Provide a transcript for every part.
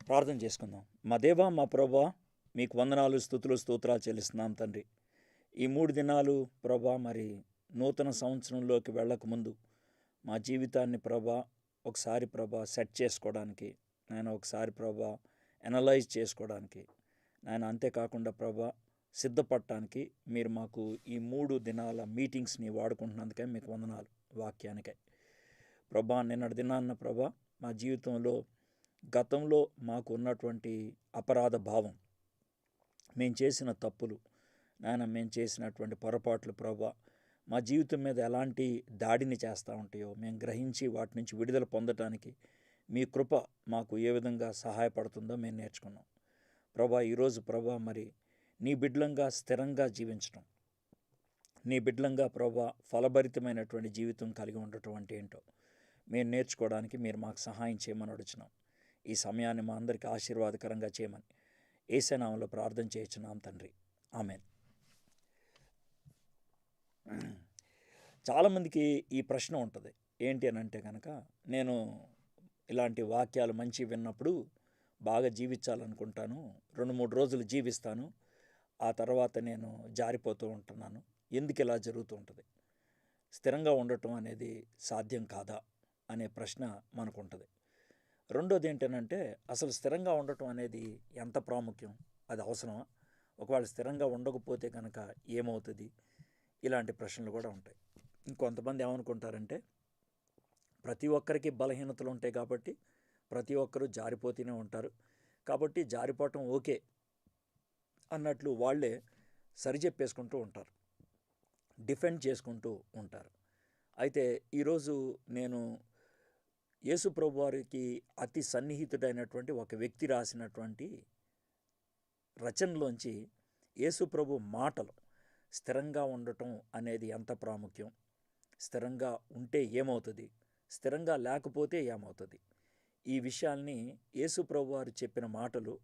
ప్రార్థన చేసుకుందాం. మా దేవా, మా ప్రభా, మీకు వందనాలు, స్తుతులు, స్తోత్రాలు చెల్లిస్తున్నాం తండ్రి. ఈ 3 దినాలు ప్రభా, మరి నూతన సంవత్సరంలోకి వెళ్ళకముందు మా జీవితాన్ని ప్రభా ఒకసారి ప్రభా సెట్ చేసుకోవడానికి, నేను ఒకసారి ప్రభా అనలైజ్ చేసుకోవడానికి, నేను అంతేకాకుండా ప్రభా సిద్ధపడటానికి మీరు మాకు ఈ 3 దినాల మీటింగ్స్ని వాడుకుంటున్నందుకే మీకు వందనాలు. వాక్యానికై ప్రభా, నిన్నటి దినాన్న ప్రభా మా జీవితంలో గతంలో మాకు ఉన్నటువంటి అపరాధ భావం, మేము చేసిన తప్పులు, మేము చేసినటువంటి పొరపాట్లు ప్రభా మా జీవితం మీద ఎలాంటి దాడిని చేస్తూ ఉంటాయో మేము గ్రహించి వాటి నుంచి విడుదల పొందటానికి మీ కృప మాకు ఏ విధంగా సహాయపడుతుందో మేము నేర్చుకున్నాం ప్రభా. ఈరోజు ప్రభా మరి నీ బిడ్డలంగా స్థిరంగా జీవించడం, నీ బిడ్డలంగా ప్రభా ఫలభరితమైనటువంటి జీవితం కలిగి ఉండటం అంటే ఏంటో మేము నేర్చుకోవడానికి మీరు మాకు సహాయం చేయమని అడుగుతున్నాం. ఈ సమయాన్ని మా అందరికీ ఆశీర్వాదకరంగా చేయమని యేసు నామములో ప్రార్థన చేయుచున్నాం తండ్రి, ఆమేన్. చాలామందికి ఈ ప్రశ్న ఉంటుంది, ఏంటి అని అంటే కనుక, నేను ఇలాంటి వాక్యాలు మంచి విన్నప్పుడు బాగా జీవించాలనుకుంటాను, 2-3 రోజులు జీవిస్తాను, ఆ తర్వాత నేను జారిపోతూ ఉంటున్నాను, ఎందుకు ఇలా జరుగుతూ ఉంటుంది? స్థిరంగా ఉండటం అనేది సాధ్యం కాదా అనే ప్రశ్న మనకు ఉంటుంది. రెండోది ఏంటంటే, అసలు స్థిరంగా ఉండటం అనేది ఎంత ప్రాముఖ్యం, అది అవసరమా, ఒకవేళ స్థిరంగా ఉండకపోతే కనుక ఏమవుతుంది, ఇలాంటి ప్రశ్నలు కూడా ఉంటాయి. ఇంకొంతమంది ఏమనుకుంటారంటే, ప్రతి ఒక్కరికి బలహీనతలు ఉంటాయి కాబట్టి ప్రతి ఒక్కరూ జారిపోతూనే ఉంటారు కాబట్టి జారిపోవటం ఓకే అన్నట్లు వాళ్ళే సరిచెప్పేసుకుంటూ ఉంటారు, డిఫెండ్ చేసుకుంటూ ఉంటారు. అయితే ఈరోజు నేను యేసు ప్రభు వారికి అతి సన్నిహితుడైనటువంటి ఒక వ్యక్తి రాసినటువంటి రచనలోంచి యేసు ప్రభు మాటలు, స్థిరంగా ఉండటం అనేది ఎంత ప్రాముఖ్యం, స్థిరంగా ఉంటే ఏమవుతుంది, స్థిరంగా లేకపోతే ఏమవుతుంది, ఈ విషయాల్ని యేసు ప్రభు వారు చెప్పిన మాటలు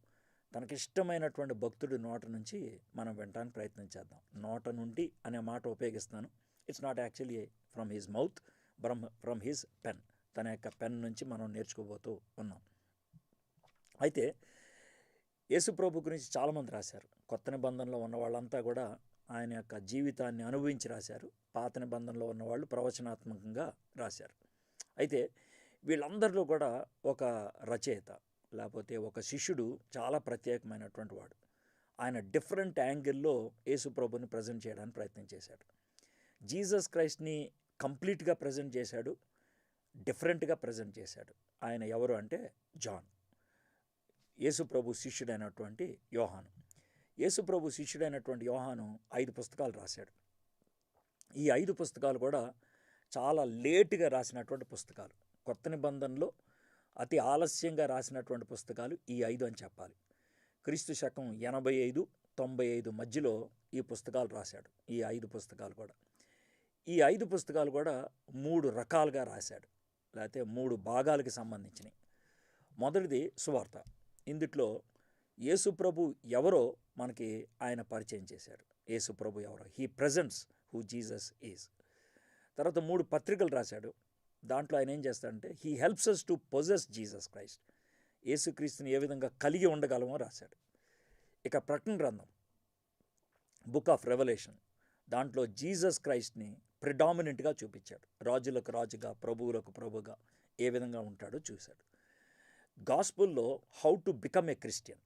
తనకిష్టమైనటువంటి భక్తుడి నోట నుంచి మనం వినడానికి ప్రయత్నం చేద్దాం. నోట నుండి అనే మాట ఉపయోగిస్తాను, it's not actually from his mouth, from his pen, తన యొక్క పెన్ నుంచి మనం నేర్చుకోబోతూ ఉన్నాం. అయితే యేసు ప్రభు గురించి చాలామంది రాశారు. కొత్త నిబంధనలో ఉన్న వాళ్ళంతా కూడా ఆయన యొక్క జీవితాన్ని అనుభవించి రాశారు, పాత నిబంధనలో ఉన్నవాళ్ళు ప్రవచనాత్మకంగా రాశారు. అయితే వీళ్ళందరిలో కూడా ఒక రచయిత లేకపోతే ఒక శిష్యుడు చాలా ప్రత్యేకమైనటువంటి వాడు. ఆయన డిఫరెంట్ యాంగిల్లో యేసు ప్రభుని ప్రజెంట్ చేయడానికి ప్రయత్నం చేశాడు. జీసస్ క్రైస్ట్ని కంప్లీట్గా ప్రజెంట్ చేశాడు, డిఫరెంట్గా ప్రజెంట్ చేశాడు. ఆయన ఎవరు అంటే జాన్, యేసు ప్రభు శిష్యుడైనటువంటి యోహాను. యేసు ప్రభు శిష్యుడైనటువంటి యోహాను 5 పుస్తకాలు రాశాడు. ఈ 5 పుస్తకాలు కూడా చాలా లేటుగా రాసినటువంటి పుస్తకాలు. కొత్త నిబంధనలో అతి ఆలస్యంగా రాసినటువంటి పుస్తకాలు ఈ 5 అని చెప్పాలి. క్రీస్తు శకం 85-95 మధ్యలో ఈ పుస్తకాలు రాశాడు. ఈ 5 పుస్తకాలు కూడా, ఈ 5 పుస్తకాలు కూడా 3 రకాలుగా రాశాడు, లేకపోతే 3 భాగాలకి సంబంధించినవి. మొదటిది సువార్త. ఇందుట్లో యేసు ప్రభు ఎవరో మనకి ఆయన పరిచయం చేశాడు. యేసు ప్రభు ఎవరో, he presents who Jesus is. తర్వాత 3 పత్రికలు రాశాడు. దాంట్లో ఆయన ఏం చేస్తాడంటే, he helps us to possess Jesus Christ, యేసుక్రీస్తుని ఏ విధంగా కలిగి ఉండగలమో రాశాడు. ఇక ప్రకటన గ్రంథం, బుక్ ఆఫ్ రెవల్యూషన్, దాంట్లో జీసస్ క్రైస్ట్ని ప్రిడామినెంట్గా చూపించాడు, రాజులకు రాజుగా ప్రభువులకు ప్రభుగా ఏ విధంగా ఉంటాడో చూశాడు. గాస్పుల్లో how to become a Christian,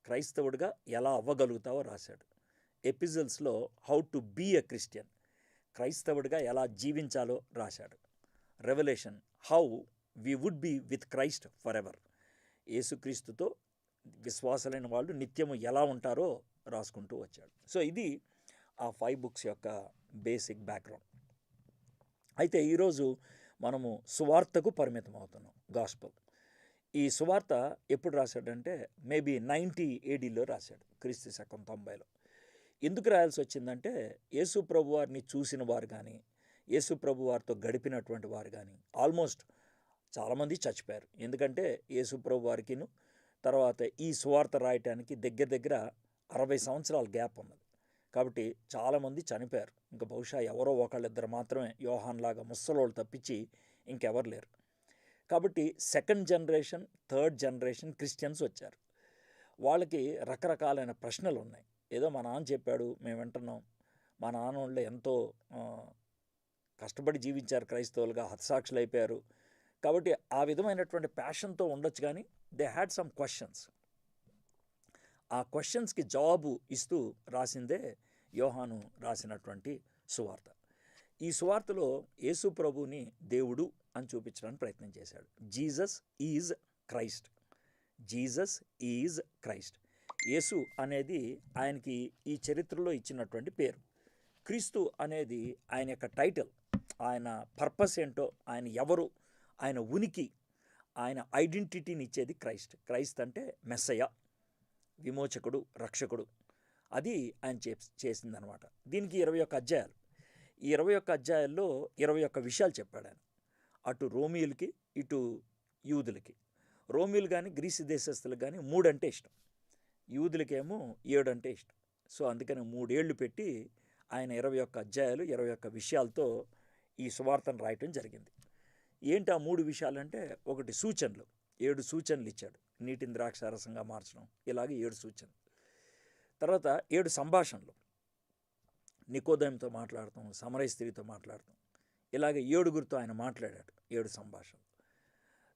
క్రైస్తవుడిగా ఎలా అవ్వగలుగుతావో రాశాడు. ఎపిజల్స్లో how to be a Christian, క్రైస్తవుడిగా ఎలా జీవించాలో రాశాడు. Revolution, how we would be with Christ forever, యేసుక్రీస్తుతో విశ్వాసులైన వాళ్ళు నిత్యము ఎలా ఉంటారో రాసుకుంటూ వచ్చాడు. సో ఇది ఆ 5 బుక్స్ యొక్క బేసిక్ బ్యాక్గ్రౌండ్. అయితే ఈరోజు మనము సువార్తకు పరిమితం అవుతున్నాం, గాస్పల్. ఈ సువార్త ఎప్పుడు రాశాడంటే మేబీ 90 ADలో రాశాడు, క్రీస్తు శకం 90లో. ఎందుకు రాయాల్సి వచ్చిందంటే, యేసు ప్రభు వారిని చూసిన వారు కానీ, యేసు ప్రభు వారితో గడిపినటువంటి వారు కానీ ఆల్మోస్ట్ చాలామంది చచ్చిపోయారు. ఎందుకంటే యేసు ప్రభు వారికిను తర్వాత ఈ సువార్త రాయటానికి దగ్గర దగ్గర 60 సంవత్సరాల గ్యాప్ ఉన్నది. కాబట్టి చాలామంది చనిపోయారు. ఇంకా బహుశా ఎవరో ఒకళ్ళిద్దరు మాత్రమే యోహాన్ లాగా ముసలోళ్ళు తప్పించి ఇంకెవరు లేరు. కాబట్టి second generation, third generation Christians వచ్చారు. వాళ్ళకి రకరకాలైన ప్రశ్నలు ఉన్నాయి. ఏదో మా నాన్న చెప్పాడు మేము వింటున్నాం, మా నాన్న వాళ్ళు ఎంతో కష్టపడి జీవించారు, క్రైస్తవులుగా హతసాక్షులు అయిపోయారు. కాబట్టి ఆ విధమైనటువంటి ప్యాషన్తో ఉండొచ్చు, కానీ దే హ్యాడ్ సమ్ క్వశ్చన్స్. ఆ క్వశ్చన్స్కి జవాబు ఇస్తూ రాసిందే యోహాను రాసినటువంటి సువార్త. ఈ సువార్తలో యేసు ప్రభుని దేవుడు అని చూపించడానికి ప్రయత్నం చేశాడు. Jesus is Christ. Jesus is Christ. యేసు అనేది ఆయనకి ఈ చరిత్రలో ఇచ్చినటువంటి పేరు. క్రీస్తు అనేది ఆయన యొక్క టైటిల్. ఆయన పర్పస్ ఏంటో, ఆయన ఎవరు, ఆయన ఉనికి, ఆయన ఐడెంటిటీని ఇచ్చేది క్రైస్ట్. క్రైస్ట్ అంటే మెస్సయ్య, విమోచకుడు, రక్షకుడు. అది ఆయన చేసిందనమాట. దీనికి 21 అధ్యాయాలు. ఈ 21 అధ్యాయాల్లో 21 విషయాలు చెప్పాడు ఆయన. అటు రోమియులకి, ఇటు యూదులకి. రోమియులు కానీ గ్రీసు దేశస్తులకు కానీ 3 అంటే ఇష్టం, యూదులకేమో 7 అంటే ఇష్టం. సో అందుకని 3 ఏళ్ళు పెట్టి ఆయన 21 అధ్యాయాలు 21 విషయాలతో ఈ సువార్తను రాయటం జరిగింది. ఏంటి ఆ 3 విషయాలంటే, ఒకటి సూచనలు, 7 సూచనలు ఇచ్చాడు. నీటిని ద్రాక్షారసంగా మార్చడం, ఇలాగే 7 సూచనలు. తర్వాత 7 సంభాషణలు, నికోదేముతో మాట్లాడతాం, సమరయ స్త్రీతో మాట్లాడతాం, ఇలాగే 7గురితో ఆయన మాట్లాడాడు, 7 సంభాషణలు.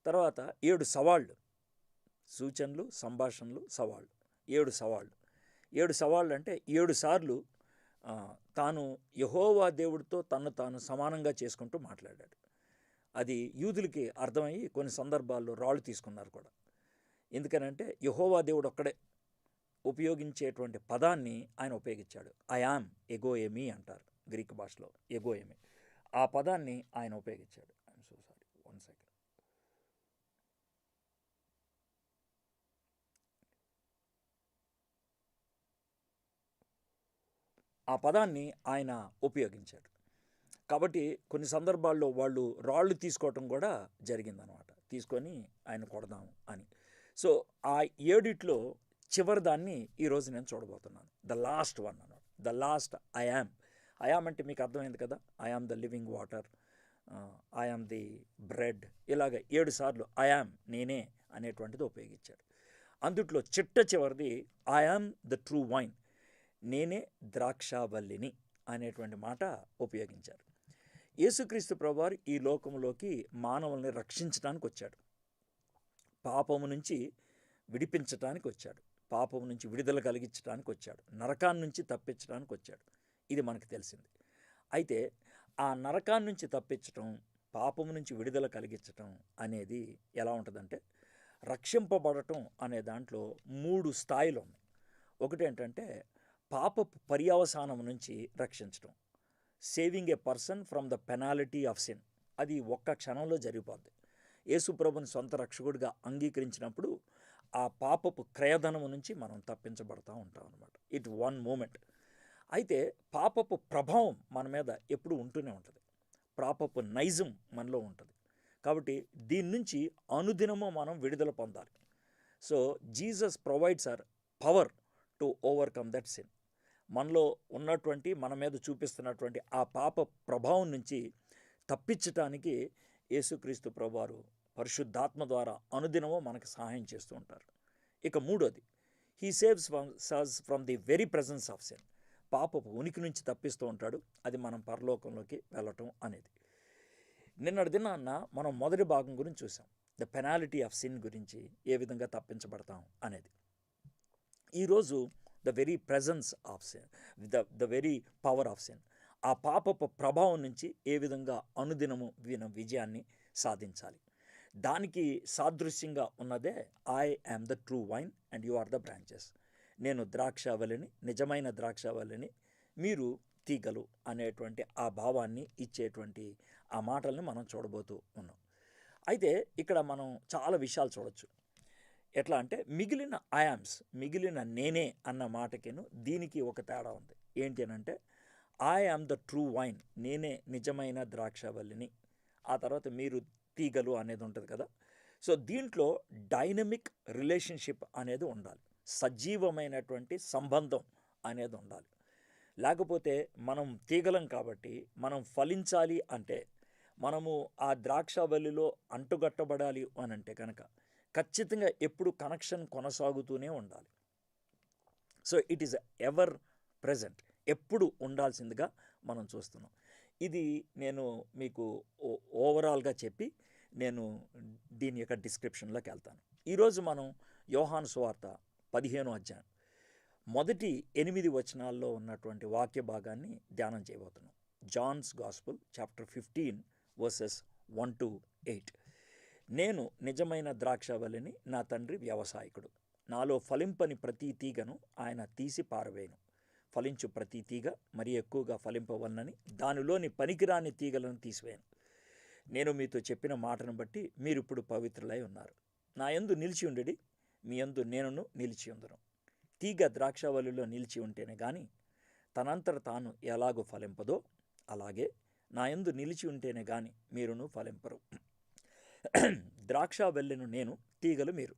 తర్వాత 7 సవాళ్ళు, సూచనలు, సంభాషణలు, సవాళ్ళు, 7 సవాళ్ళు. 7 సవాళ్ళు అంటే 7 సార్లు తాను యెహోవా దేవుడితో తను తాను సమానంగా చేసుకుంటూ మాట్లాడాడు. అది యూదులకి అర్థమయ్యి కొన్ని సందర్భాల్లో రాళ్ళు తీసుకున్నారు కూడా. ఎందుకనంటే యెహోవా దేవుడు ఒక్కడే ఉపయోగించేటువంటి పదాన్ని ఆయన ఉపయోగించాడు. ఐ యామ్ ఎగోయెమీ అంటారు గ్రీక్ భాషలో, ఎగోయెమీ. ఆ పదాన్ని ఆయన ఉపయోగించాడు. I'm so sorry, 1 second. ఆ పదాన్ని ఆయన ఉపయోగించాడు. కాబట్టి కొన్ని సందర్భాల్లో వాళ్ళు రాళ్ళు తీసుకోవటం కూడా జరిగిందనమాట. తీసుకొని ఆయన కొడదాము అని. సో ఆ 7 చివరి దాన్ని ఈరోజు నేను చూడబోతున్నాను. ద లాస్ట్ వన్ అన్నమాట. The last I am. I am అంటే మీకు అర్థమైంది కదా. I am the living water, I am the bread, ఇలాగ 7 సార్లు ఐ యామ్, నేనే అనేటువంటిది ఉపయోగించాడు. అందుట్లో చివరిది I am the true wine, నేనే ద్రాక్షావల్లిని అనేటువంటి మాట ఉపయోగించారు. యేసుక్రీస్తు ప్రభువారు ఈ లోకంలోకి మానవుల్ని రక్షించడానికి వచ్చాడు. పాపము నుంచి విడిపించడానికి వచ్చాడు. పాపము నుంచి విడుదల కలిగించడానికి వచ్చాడు. నరకాన్ని నుంచి తప్పించడానికి వచ్చాడు. ఇది మనకు తెలిసింది. అయితే ఆ నరకాన్ని నుంచి తప్పించటం, పాపము నుంచి విడుదల కలిగించటం అనేది ఎలా ఉంటుందంటే, రక్షింపబడటం అనే దాంట్లో 3 స్థాయిలు ఉన్నాయి. ఒకటి ఏంటంటే పాపపు పర్యవసానం నుంచి రక్షించటం, saving a person from the penalty of sin. అది ఒక్క క్షణంలో జరిగిపోద్ది. యేసు ప్రభుని సొంత రక్షకుడిగా అంగీకరించినప్పుడు ఆ పాపపు క్రయధనము నుంచి మనం తప్పించబడతా ఉంటాం అన్నమాట. It 1 moment. అయితే పాపపు ప్రభావం మన మీద ఎప్పుడు ఉంటూనే ఉంటుంది. పాపపు నైజం మనలో ఉంటుంది. కాబట్టి దీని నుంచి అనుదినము మనం విడుదల పొందాలి. So Jesus provides our power to overcome that sin. మనలో ఉన్నటువంటి, మన మీద చూపిస్తున్నటువంటి ఆ పాప ప్రభావం నుంచి తప్పించటానికి యేసుక్రీస్తు ప్రభువారు పరిశుద్ధాత్మ ద్వారా అనుదినము మనకు సహాయం చేస్తూ ఉంటారు. ఇక 3వది, he saves us from the very presence of sin. పాపపు ఉనికి నుంచి తప్పిస్తూ ఉంటాడు. అది మనం పరలోకంలోకి వెళ్ళటం అనేది. నిన్నటి దినాన్న మనం మొదటి భాగం గురించి చూసాం, ద పెనాలిటీ ఆఫ్ సిన్ గురించి, ఏ విధంగా తప్పించబడతాం అనేది. ఈరోజు the very presence of sin, the very power of sin, ఆ పాపపు ప్రభావం నుంచి ఏ విధంగా అనుదినము విజయాన్ని సాధించాలి. దానికి సాదృశ్యంగా ఉన్నదే I am the true vine and you are the branches. నేను ద్రాక్షావళిని, నిజమైన ద్రాక్షావళిని, మీరు తీగలు అనేటువంటి ఆ భావాన్ని ఇచ్చేటువంటి ఆ మాటల్ని మనం చూడబోతూ ఉన్నాం. అయితే ఇక్కడ మనం చాలా విషయాలు చూడొచ్చు. ఎట్లా అంటే మిగిలిన ఐయామ్స్, మిగిలిన నేనే అన్న మాటకిను దీనికి ఒక తేడా ఉంది. ఏంటి అని అంటే, I am the true wine, నేనే నిజమైన ద్రాక్షావల్లిని, ఆ తర్వాత మీరు తీగలు అనేది ఉంటుంది కదా. సో దీంట్లో డైనమిక్ రిలేషన్షిప్ అనేది ఉండాలి, సజీవమైనటువంటి సంబంధం అనేది ఉండాలి. లేకపోతే మనం తీగలం కాబట్టి మనం ఫలించాలి అంటే, మనము ఆ ద్రాక్షావల్లిలో అంటుగట్టబడాలి అని అంటే కనుక ఖచ్చితంగా ఎప్పుడు కనెక్షన్ కొనసాగుతూనే ఉండాలి. So it is ever present, ఎప్పుడు ఉండాల్సిందిగా మనం చూస్తున్నాం. ఇది నేను మీకు ఓవరాల్గా చెప్పి నేను దీని యొక్క డిస్క్రిప్షన్లోకి వెళ్తాను. ఈరోజు మనం యోహాను సువార్త 15వ అధ్యాయం మొదటి 8 వచనాల్లో ఉన్నటువంటి వాక్య భాగాన్ని ధ్యానం చేయబోతున్నాం. John's gospel chapter 15 versus 1 to 8. నేను నిజమైన ద్రాక్షావల్లిని, నా తండ్రి వ్యవసాయకుడు. నాలో ఫలింపని ప్రతి తీగను ఆయన తీసి పారవేయను. ఫలించు ప్రతి తీగ మరి ఎక్కువగా ఫలింపవలనని దానిలోని పనికిరాని తీగలను తీసివేయను. నేను మీతో చెప్పిన మాటను బట్టి మీరిప్పుడు పవిత్రులై ఉన్నారు. నా యందు నిలిచి ఉండడి, మీ యందు నేనును నిలిచి ఉందును. తీగ ద్రాక్షావల్లిలో నిలిచి ఉంటేనే గాని తనంతట తాను ఎలాగో ఫలింపదో, అలాగే నా యందు నిలిచి ఉంటేనే గాని మీరును ఫలింపరు. ద్రాక్షావల్లిను నేను, తీగలు మీరు.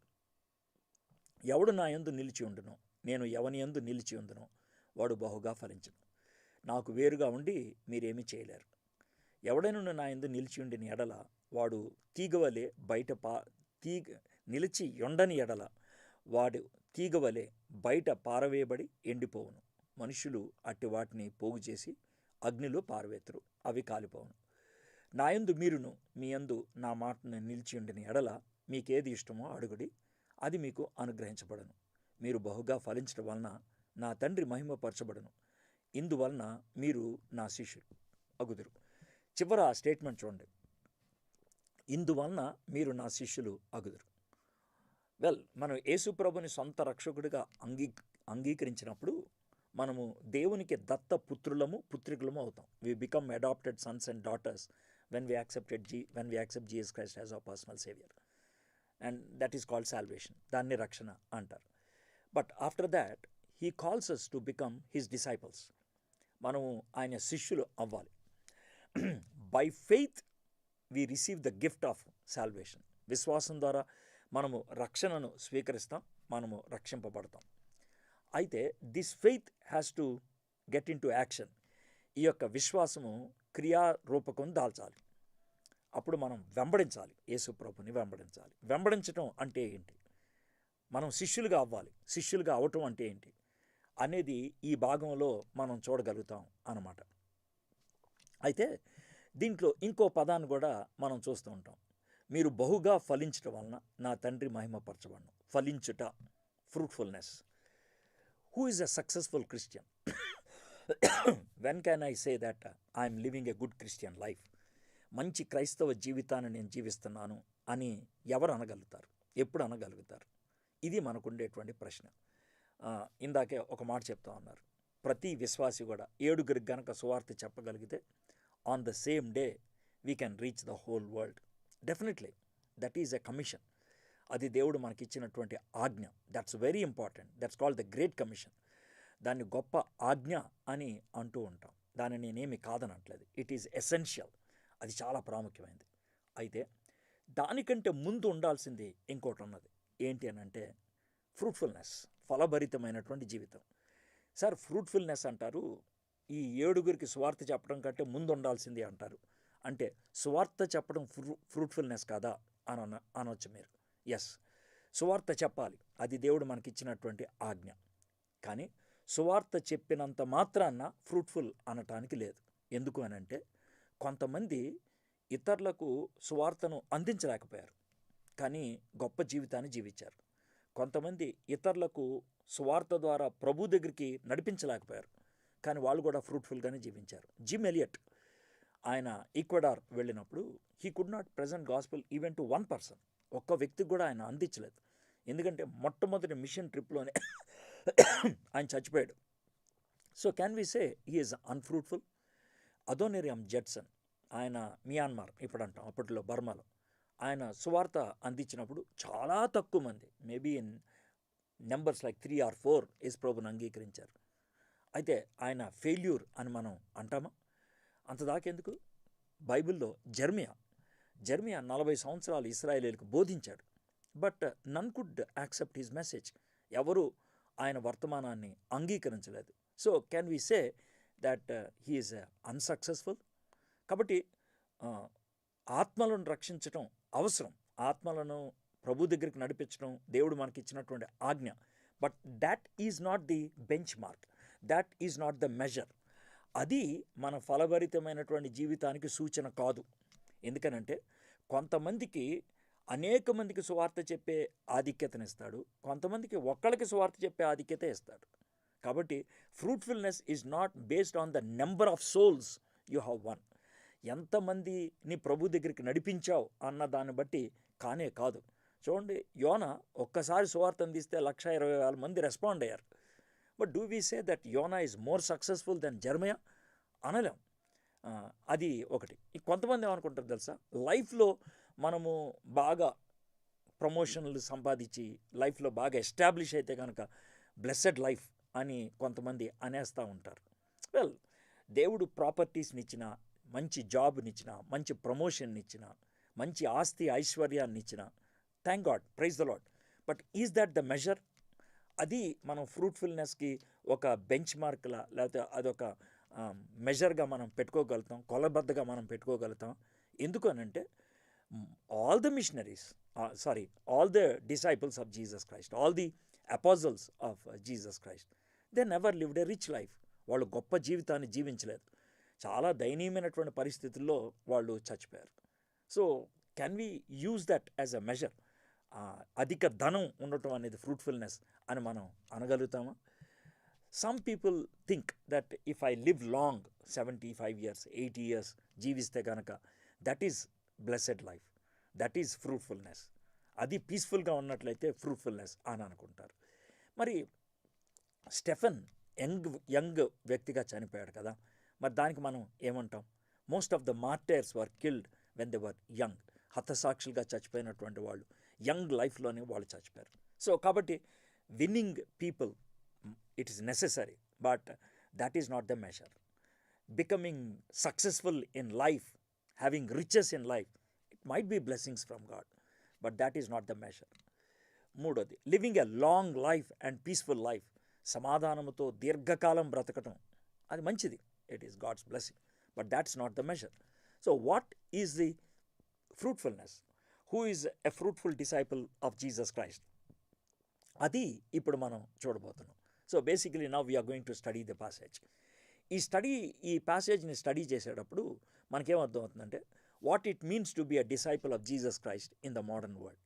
ఎవడు నా యందు నిలిచి ఉండునో, నేను ఎవని యందు నిలిచి ఉందునో వాడు బహుగా ఫలించును. నాకు వేరుగా ఉండి మీరేమీ చేయలేరు. ఎవడైనా నా యందు నిలిచి ఉండిన ఎడల వాడు తీగవలే నిలిచి ఉండని ఎడల వాడు తీగవలే బయట పారవేయబడి ఎండిపోవును. మనుషులు అట్టి వాటిని పోగు చేసి అగ్నిలో పారవేతురు, అవి కాలిపోవును. నా యందు మీరును, మీ యందు నా మాటను నిలిచి ఉండిన ఎడల మీకేది ఇష్టమో అడుగుడి, అది మీకు అనుగ్రహించబడను. మీరు బహుగా ఫలించడం వలన నా తండ్రి మహిమపరచబడను. ఇందువలన మీరు నా శిష్యులు అగుదురు. చివర స్టేట్మెంట్ చూడండి, ఇందువలన మీరు నా శిష్యులు అగుదురు. మనం యేసుప్రభుని సొంత రక్షకుడిగా అంగీకరించినప్పుడు మనము దేవునికి దత్త పుత్రులము పుత్రికలము అవుతాం. We become adopted sons and daughters when we accept Jesus Christ as our personal savior, and that is called salvation. దాన్ని రక్షణ అంటారు. But after that he calls us to become his disciples. మనము ఆయన శిష్యులు అవ్వాలి. By faith we receive the gift of salvation. విశ్వాసం ద్వారా మనము రక్షణను స్వీకరిస్తాం, మనము రక్షింపబడతాం. అయితే this faith has to get in to action. ఈ యొక్క విశ్వాసము క్రియారూపకం దాల్చాలి. అప్పుడు మనం వెంబడించాలి, యేసుప్రభుని వెంబడించాలి. వెంబడించటం అంటే ఏంటి, మనం శిష్యులుగా అవ్వాలి. శిష్యులుగా అవటం అంటే ఏంటి అనేది ఈ భాగంలో మనం చూడగలుగుతాం అన్నమాట. అయితే దీంట్లో ఇంకో పదాన్ని కూడా మనం చూస్తూ ఉంటాం. మీరు బహుగా ఫలించటం వలన నా తండ్రి మహిమపరచబడను. ఫలించుట, fruitfulness. Who is a successful Christian? When can I say that I'm living a good Christian life? మంచి క్రైస్తవ జీవితాన్ని నేను జీవిస్తున్నాను అని ఎవరు అనగలుగుతారు, ఎప్పుడు అనగలుగుతారు? ఇది మనకుండేటువంటి ప్రశ్న. ఇందాకే ఒక మాట చెప్తా ఉన్నారు, ప్రతి విశ్వాసి కూడా 7 గనక సువార్త చెప్పగలిగితే on the same day we can reach the whole world. Definitely that is a commission. అది దేవుడు మనకిచ్చినటువంటి ఆజ్ఞ. That's very important. That's called the great commission. దాన్ని గొప్ప ఆజ్ఞ అని అంటూ ఉంటాం. దాన్ని నేనేమి కాదనట్లేదు. It is essential. అది చాలా ప్రాముఖ్యమైనది. అయితే దానికంటే ముందు ఉండాల్సింది ఇంకోటి ఉన్నది. ఏంటి అని అంటే ఫ్రూట్ఫుల్నెస్, ఫలభరితమైనటువంటి జీవితం. సార్ ఫ్రూట్ఫుల్నెస్ అంటారు, ఈ 7 సువార్త చెప్పడం కంటే ముందు ఉండాల్సింది అంటారు. అంటే సువార్త చెప్పడం ఫ్రూట్ఫుల్నెస్ కాదా అని అనొచ్చు మీరు. ఎస్, సువార్త చెప్పాలి, అది దేవుడు మనకిచ్చినటువంటి ఆజ్ఞ. కానీ సువార్త చెప్పినంత మాత్రాన ఫ్రూట్ఫుల్ అనటానికి లేదు. ఎందుకు అని అంటే కొంతమంది ఇతరులకు సువార్తను అందించలేకపోయారు, కానీ గొప్ప జీవితాన్ని జీవించారు. కొంతమంది ఇతరులకు సువార్త ద్వారా ప్రభు దగ్గరికి నడిపించలేకపోయారు, కానీ వాళ్ళు కూడా ఫ్రూట్ఫుల్గానే జీవించారు. జిమ్ ఎలియట్, ఆయన ఈక్వెడార్ వెళ్ళినప్పుడు he could not present gospel even to 1 person. ఒక్క వ్యక్తికి కూడా ఆయన అందించలేదు. ఎందుకంటే మొట్టమొదటి మిషన్ ట్రిప్లోనే ఆయన చచ్చిపోయాడు. So can we say he is unfruitful? Adoniram Judson, ఆయన మియాన్మార్ ఇప్పుడు అంటాం, అప్పట్లో బర్మాలో ఆయన సువార్త అందించినప్పుడు చాలా తక్కువ మంది, maybe in numbers like 3 or 4 యేసు ప్రభుని అంగీకరించారు. అయితే ఆయన ఫెయిల్యూర్ అని మనం అంటామా? అంతదాకెందుకు? బైబిల్లో జెర్మియా 40 సంవత్సరాలు ఇశ్రాయేలీయులకు బోధించాడు. But none could accept his message. ఎవరు ఆయన వర్తమానాన్ని అంగీకరించలేదు. So can we say that he is unsuccessful? కాబట్టి ఆత్మలను రక్షించటం అవసరం. ఆత్మలను ప్రభు దగ్గరికి నడిపించడం దేవుడు మనకి ఇచ్చినటువంటి ఆజ్ఞ. But that is not the bench mark, that is not the measure. అది మన ఫలభరితమైనటువంటి జీవితానికి సూచన కాదు. ఎందుకనంటే కొంతమందికి అనేక మందికి సువార్త చెప్పే ఆధిక్యతనిస్తాడు, కొంతమందికి ఒక్కళ్ళకి సువార్త చెప్పే ఆధిక్యత ఇస్తాడు. కాబట్టి fruitfulness is not based on the number of souls you have one. ఎంతమందిని ప్రభు దగ్గరికి నడిపించావు అన్న దాన్ని బట్టి కానే కాదు. చూడండి, యోనా ఒక్కసారి సువార్త అందిస్తే 1,20,000 మంది రెస్పాండ్ అయ్యారు. But do we say that యోనా is more successful than Jeremiah? అనలేం. అది ఒకటి. కొంతమంది ఏమనుకుంటారు తెలుసా, లైఫ్లో మనము బాగా ప్రమోషన్లు సంపాదించి లైఫ్లో బాగా ఎస్టాబ్లిష్ అయితే కనుక బ్లెస్సెడ్ లైఫ్ అని కొంతమంది అనేస్తూ ఉంటారు. వెల్, దేవుడు ప్రాపర్టీస్ని ఇచ్చిన, మంచి జాబ్నిచ్చిన, మంచి ప్రమోషన్ని మంచి ఆస్తి ఐశ్వర్యాన్ని ఇచ్చిన, thank God, praise the Lord. But is that the measure? అది మనం ఫ్రూట్ఫుల్నెస్కి ఒక బెంచ్ మార్క్లా లేకపోతే అదొక మెజర్గా మనం పెట్టుకోగలుగుతాం, కొలబద్దగా మనం పెట్టుకోగలుగుతాం. ఎందుకు అనంటే all the missionaries, all the disciples of Jesus Christ, all the apostles of Jesus Christ, they never lived a rich life. వాళ్ళు గొప్ప జీవితాన్ని జీవించలేదు. చాలా దయనీయమైనటువంటి పరిస్థితుల్లో వాళ్ళు చచ్చిపోయారు. So can we use that as a measure? అధిక ధనం ఉండటం అనేది ఫ్రూట్ఫుల్నెస్ అని మనం అనగలుగుతామా? Some people think that if I live long 75 years 80 years జీవిస్తే కనుక that is blessed life, that is fruitfulness. అది పీస్ఫుల్గా ఉన్నట్లయితే ఫ్రూట్ఫుల్నెస్ అని అనుకుంటారు. మరి స్టెఫెన్ యంగ్ వ్యక్తిగా చనిపోయాడు కదా, మరి దానికి మనం ఏమంటాం? Most of the martyrs were killed when they were young. హతసాక్షులుగా చచ్చిపోయినటువంటి వాళ్ళు యంగ్ లైఫ్లోనే వాళ్ళు చచ్చిపోయారు. సో కాబట్టి winning people, it is necessary, but that is not the measure. Becoming successful in life, having riches in life, it might be blessings from God, but that is not the measure. మూడోది, living a long life and peaceful life, సమాధానంతో దీర్ఘకాలం బ్రతకటం, అది మంచిది, it is God's blessing, but that's not the measure. So what is the fruitfulness? Who is a fruitful disciple of Jesus Christ? అది ఇప్పుడు మనం చూడబోతున్నాం. So basically now we're going to study the passage. ఈ ప్యాసేజ్ని study చేసేటప్పుడు మనకేమర్థం అవుతుందంటే what it means to be a disciple of Jesus Christ in the modern world.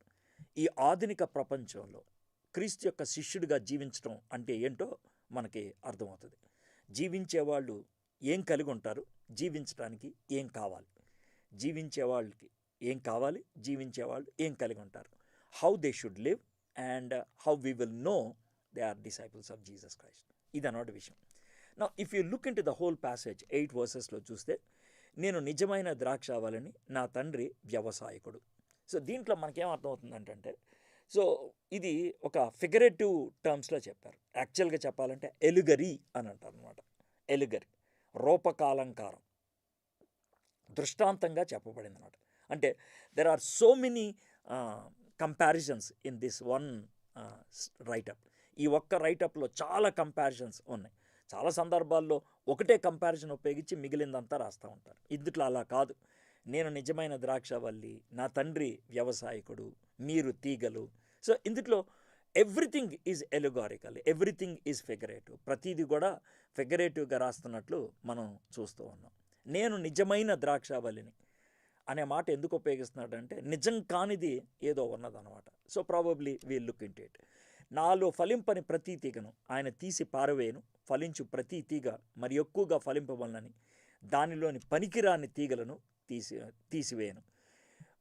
ఈ ఆధునిక ప్రపంచంలో క్రీస్తు యొక్క శిష్యుడిగా జీవించడం అంటే ఏంటో మనకి అర్థమవుతుంది. జీవించేవాళ్ళు ఏం కలిగి ఉంటారు, జీవించడానికి ఏం కావాలి, జీవించేవాళ్ళకి ఏం కావాలి, జీవించేవాళ్ళు ఏం కలిగి ఉంటారు, how they should live and how we will know they are disciples of Jesus Christ. ఇది అన్నమాట విషయం. Now, if you look into the whole passage, 8 verses చూస్తే, నేను నిజమైన ద్రాక్షావళిని, నా తండ్రి వ్యవసాయకుడు. సో దీంట్లో మనకేం అర్థమవుతుందంటే, సో ఇది ఒక ఫిగరేటివ్ టర్మ్స్లో చెప్పారు. యాక్చువల్గా చెప్పాలంటే ఎలుగరి అని అంటారు అనమాట. ఎలుగరి, రూపకాలంకారం, దృష్టాంతంగా చెప్పబడింది అనమాట. అంటే there are so many comparisons in this one writeup. ఈ ఒక్క రైటప్లో చాలా కంపారిజన్స్ ఉన్నాయి. చాలా సందర్భాల్లో ఒకటే కంపారిజన్ ఉపయోగించి మిగిలిందంతా రాస్తూ ఉంటారు. ఇందుట్లో అలా కాదు. నేను నిజమైన ద్రాక్షవల్లి, నా తండ్రి వ్యవసాయకుడు, మీరు తీగలు. సో ఇందుట్లో everything is allegorical, everything is figurative. ప్రతిదీ కూడా ఫిగరేటివ్గా రాస్తున్నట్లు మనం చూస్తూ ఉన్నాం. నేను నిజమైన ద్రాక్షవల్లిని అనే మాట ఎందుకు ఉపయోగిస్తున్నాడంటే నిజం కానిది ఏదో ఉన్నదన్నమాట. So probably we'll look into it. నాలో ఫలింపని ప్రతి తీగను ఆయన తీసి పారవేయను, ఫలించు ప్రతి తీగ మరి ఎక్కువగా ఫలింపవలనని దానిలోని పనికిరాని తీగలను తీసివేయను.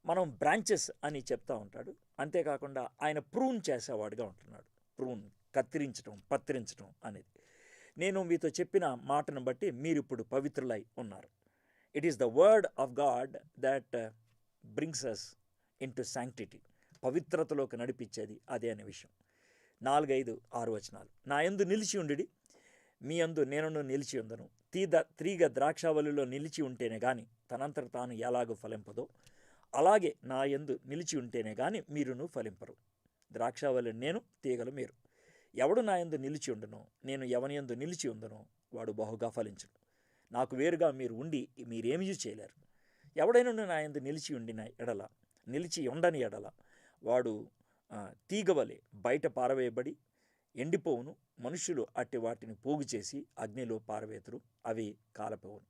మనం బ్రాంచెస్ అని చెప్తూ ఉంటాడు. అంతేకాకుండా ఆయన ప్రూన్ చేసేవాడుగా ఉంటున్నాడు. ప్రూన్, కత్తిరించడం, పత్తిరించడం అనేది. నేను మీతో చెప్పిన మాటను బట్టి మీరు ఇప్పుడు పవిత్రులై ఉన్నారు. It is the word of God that brings us into sanctity. పవిత్రతలోకి నడిపించేది అదే అనే విషయం. 4, 5, 6 వచనాలు. నా యందు నిలిచి ఉండి మీ యందు నేను నిలిచి ఉందను. తీగ ద్రాక్షావళిలో నిలిచి ఉంటేనే కానీ తనంతట తాను ఎలాగో ఫలింపదో అలాగే నా యందు నిలిచి ఉంటేనే కానీ మీరును ఫలింపరు. ద్రాక్షావళి నేను, తీగలు మీరు. ఎవడు నా యందు నిలిచి ఉండునో, నేను ఎవని యందు నిలిచి ఉందనో వాడు బహుగా ఫలించును. నాకు వేరుగా మీరు ఉండి మీరేమీ చేయలేరు. ఎవడైనా నా యందు నిలిచి ఉండని ఎడల వాడు తీగవలే బయట పారవేయబడి ఎండిపోవును, మనుషులు అట్టి వాటిని పోగు చేసి అగ్నిలో పారవేతురు, అవి కాలపోవును.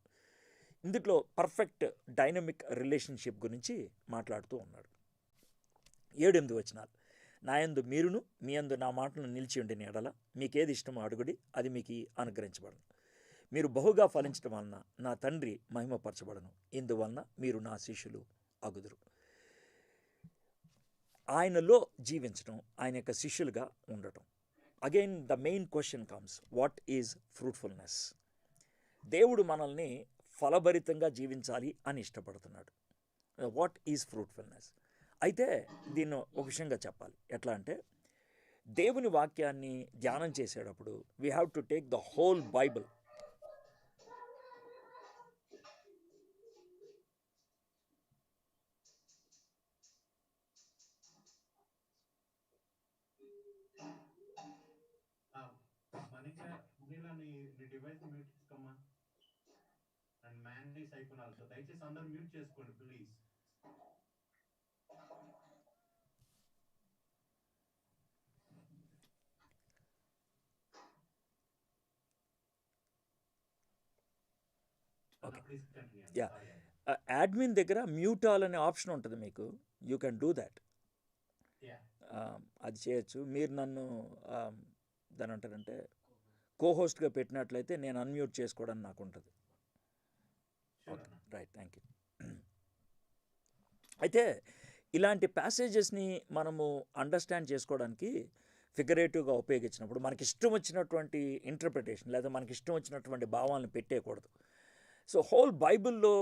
ఇందులో పర్ఫెక్ట్ డైనమిక్ రిలేషన్షిప్ గురించి మాట్లాడుతూ ఉన్నాడు. 7-8 వచనాలు. నా యందు మీరును మీ యందు నా మాటలను నిలిచి ఉండిన ఎడల మీకేది ఇష్టమో అడుగుడి, అది మీకు అనుగ్రహించబడను. మీరు బహుగా ఫలించడం వలన నా తండ్రి మహిమపరచబడను, ఇందువలన మీరు నా శిష్యులు అగుదురు. ఆయనలో జీవించడం, ఆయన యొక్క శిష్యులుగా ఉండటం. Again the main question comes, what is fruitfulness? దేవుడు మనల్ని ఫలభరితంగా జీవించాలి అని ఇష్టపడుతున్నాడు. What is fruitfulness? అయితే దీన్ని ఒక విషయంగా చెప్పాలి. ఎట్లా అంటే, దేవుని వాక్యాన్ని ధ్యానం చేసేటప్పుడు we have to take the whole Bible. దయచేసి అందరూ మ్యూట్ చేసుకోండి ప్లీజ్. అడ్మిన్ దగ్గర మ్యూట్ ఆల్ అనే ఆప్షన్ ఉంటుంది మీకు. You can do that. అది చేయొచ్చు. మీరు నన్ను దాని అంటారంటే కోహోస్ట్గా పెట్టినట్లయితే నేను అన్మ్యూట్ చేసుకోవడానికి నాకు ఉంటుంది. Okay, right, thank you. అయితే ఇలాంటి ప్యాసేజెస్ని మనము అండర్స్టాండ్ చేసుకోవడానికి ఫిగరేటివ్గా ఉపయోగించినప్పుడు మనకి ఇష్టం వచ్చినటువంటి ఇంటర్ప్రిటేషన్ లేదా మనకి ఇష్టం వచ్చినటువంటి భావాలను పెట్టేయకూడదు. సో హోల్ బైబిల్లో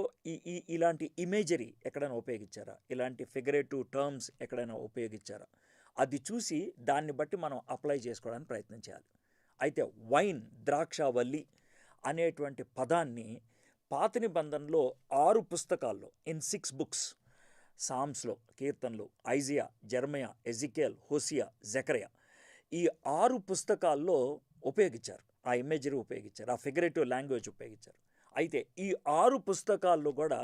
ఇలాంటి ఇమేజరీ ఎక్కడైనా ఉపయోగించారా, ఇలాంటి ఫిగరేటివ్ టర్మ్స్ ఎక్కడైనా ఉపయోగించారా, అది చూసి దాన్ని బట్టి మనం అప్లై చేసుకోవడానికి ప్రయత్నం చేయాలి. అయితే వైన్, ద్రాక్షావల్లి అనేటువంటి పదాన్ని పాత నిబంధనలో 6 పుస్తకాల్లో, ఇన్ 6 బుక్స్, సామ్స్లో, కీర్తనలు, Isaiah, Jeremiah, Ezekiel, Hosea, Zechariah, ఈ 6 పుస్తకాల్లో ఉపయోగించారు. ఆ ఇమేజరీ ఉపయోగించారు, ఆ ఫిగరేటివ్ లాంగ్వేజ్ ఉపయోగించారు. అయితే ఈ 6 పుస్తకాల్లో కూడా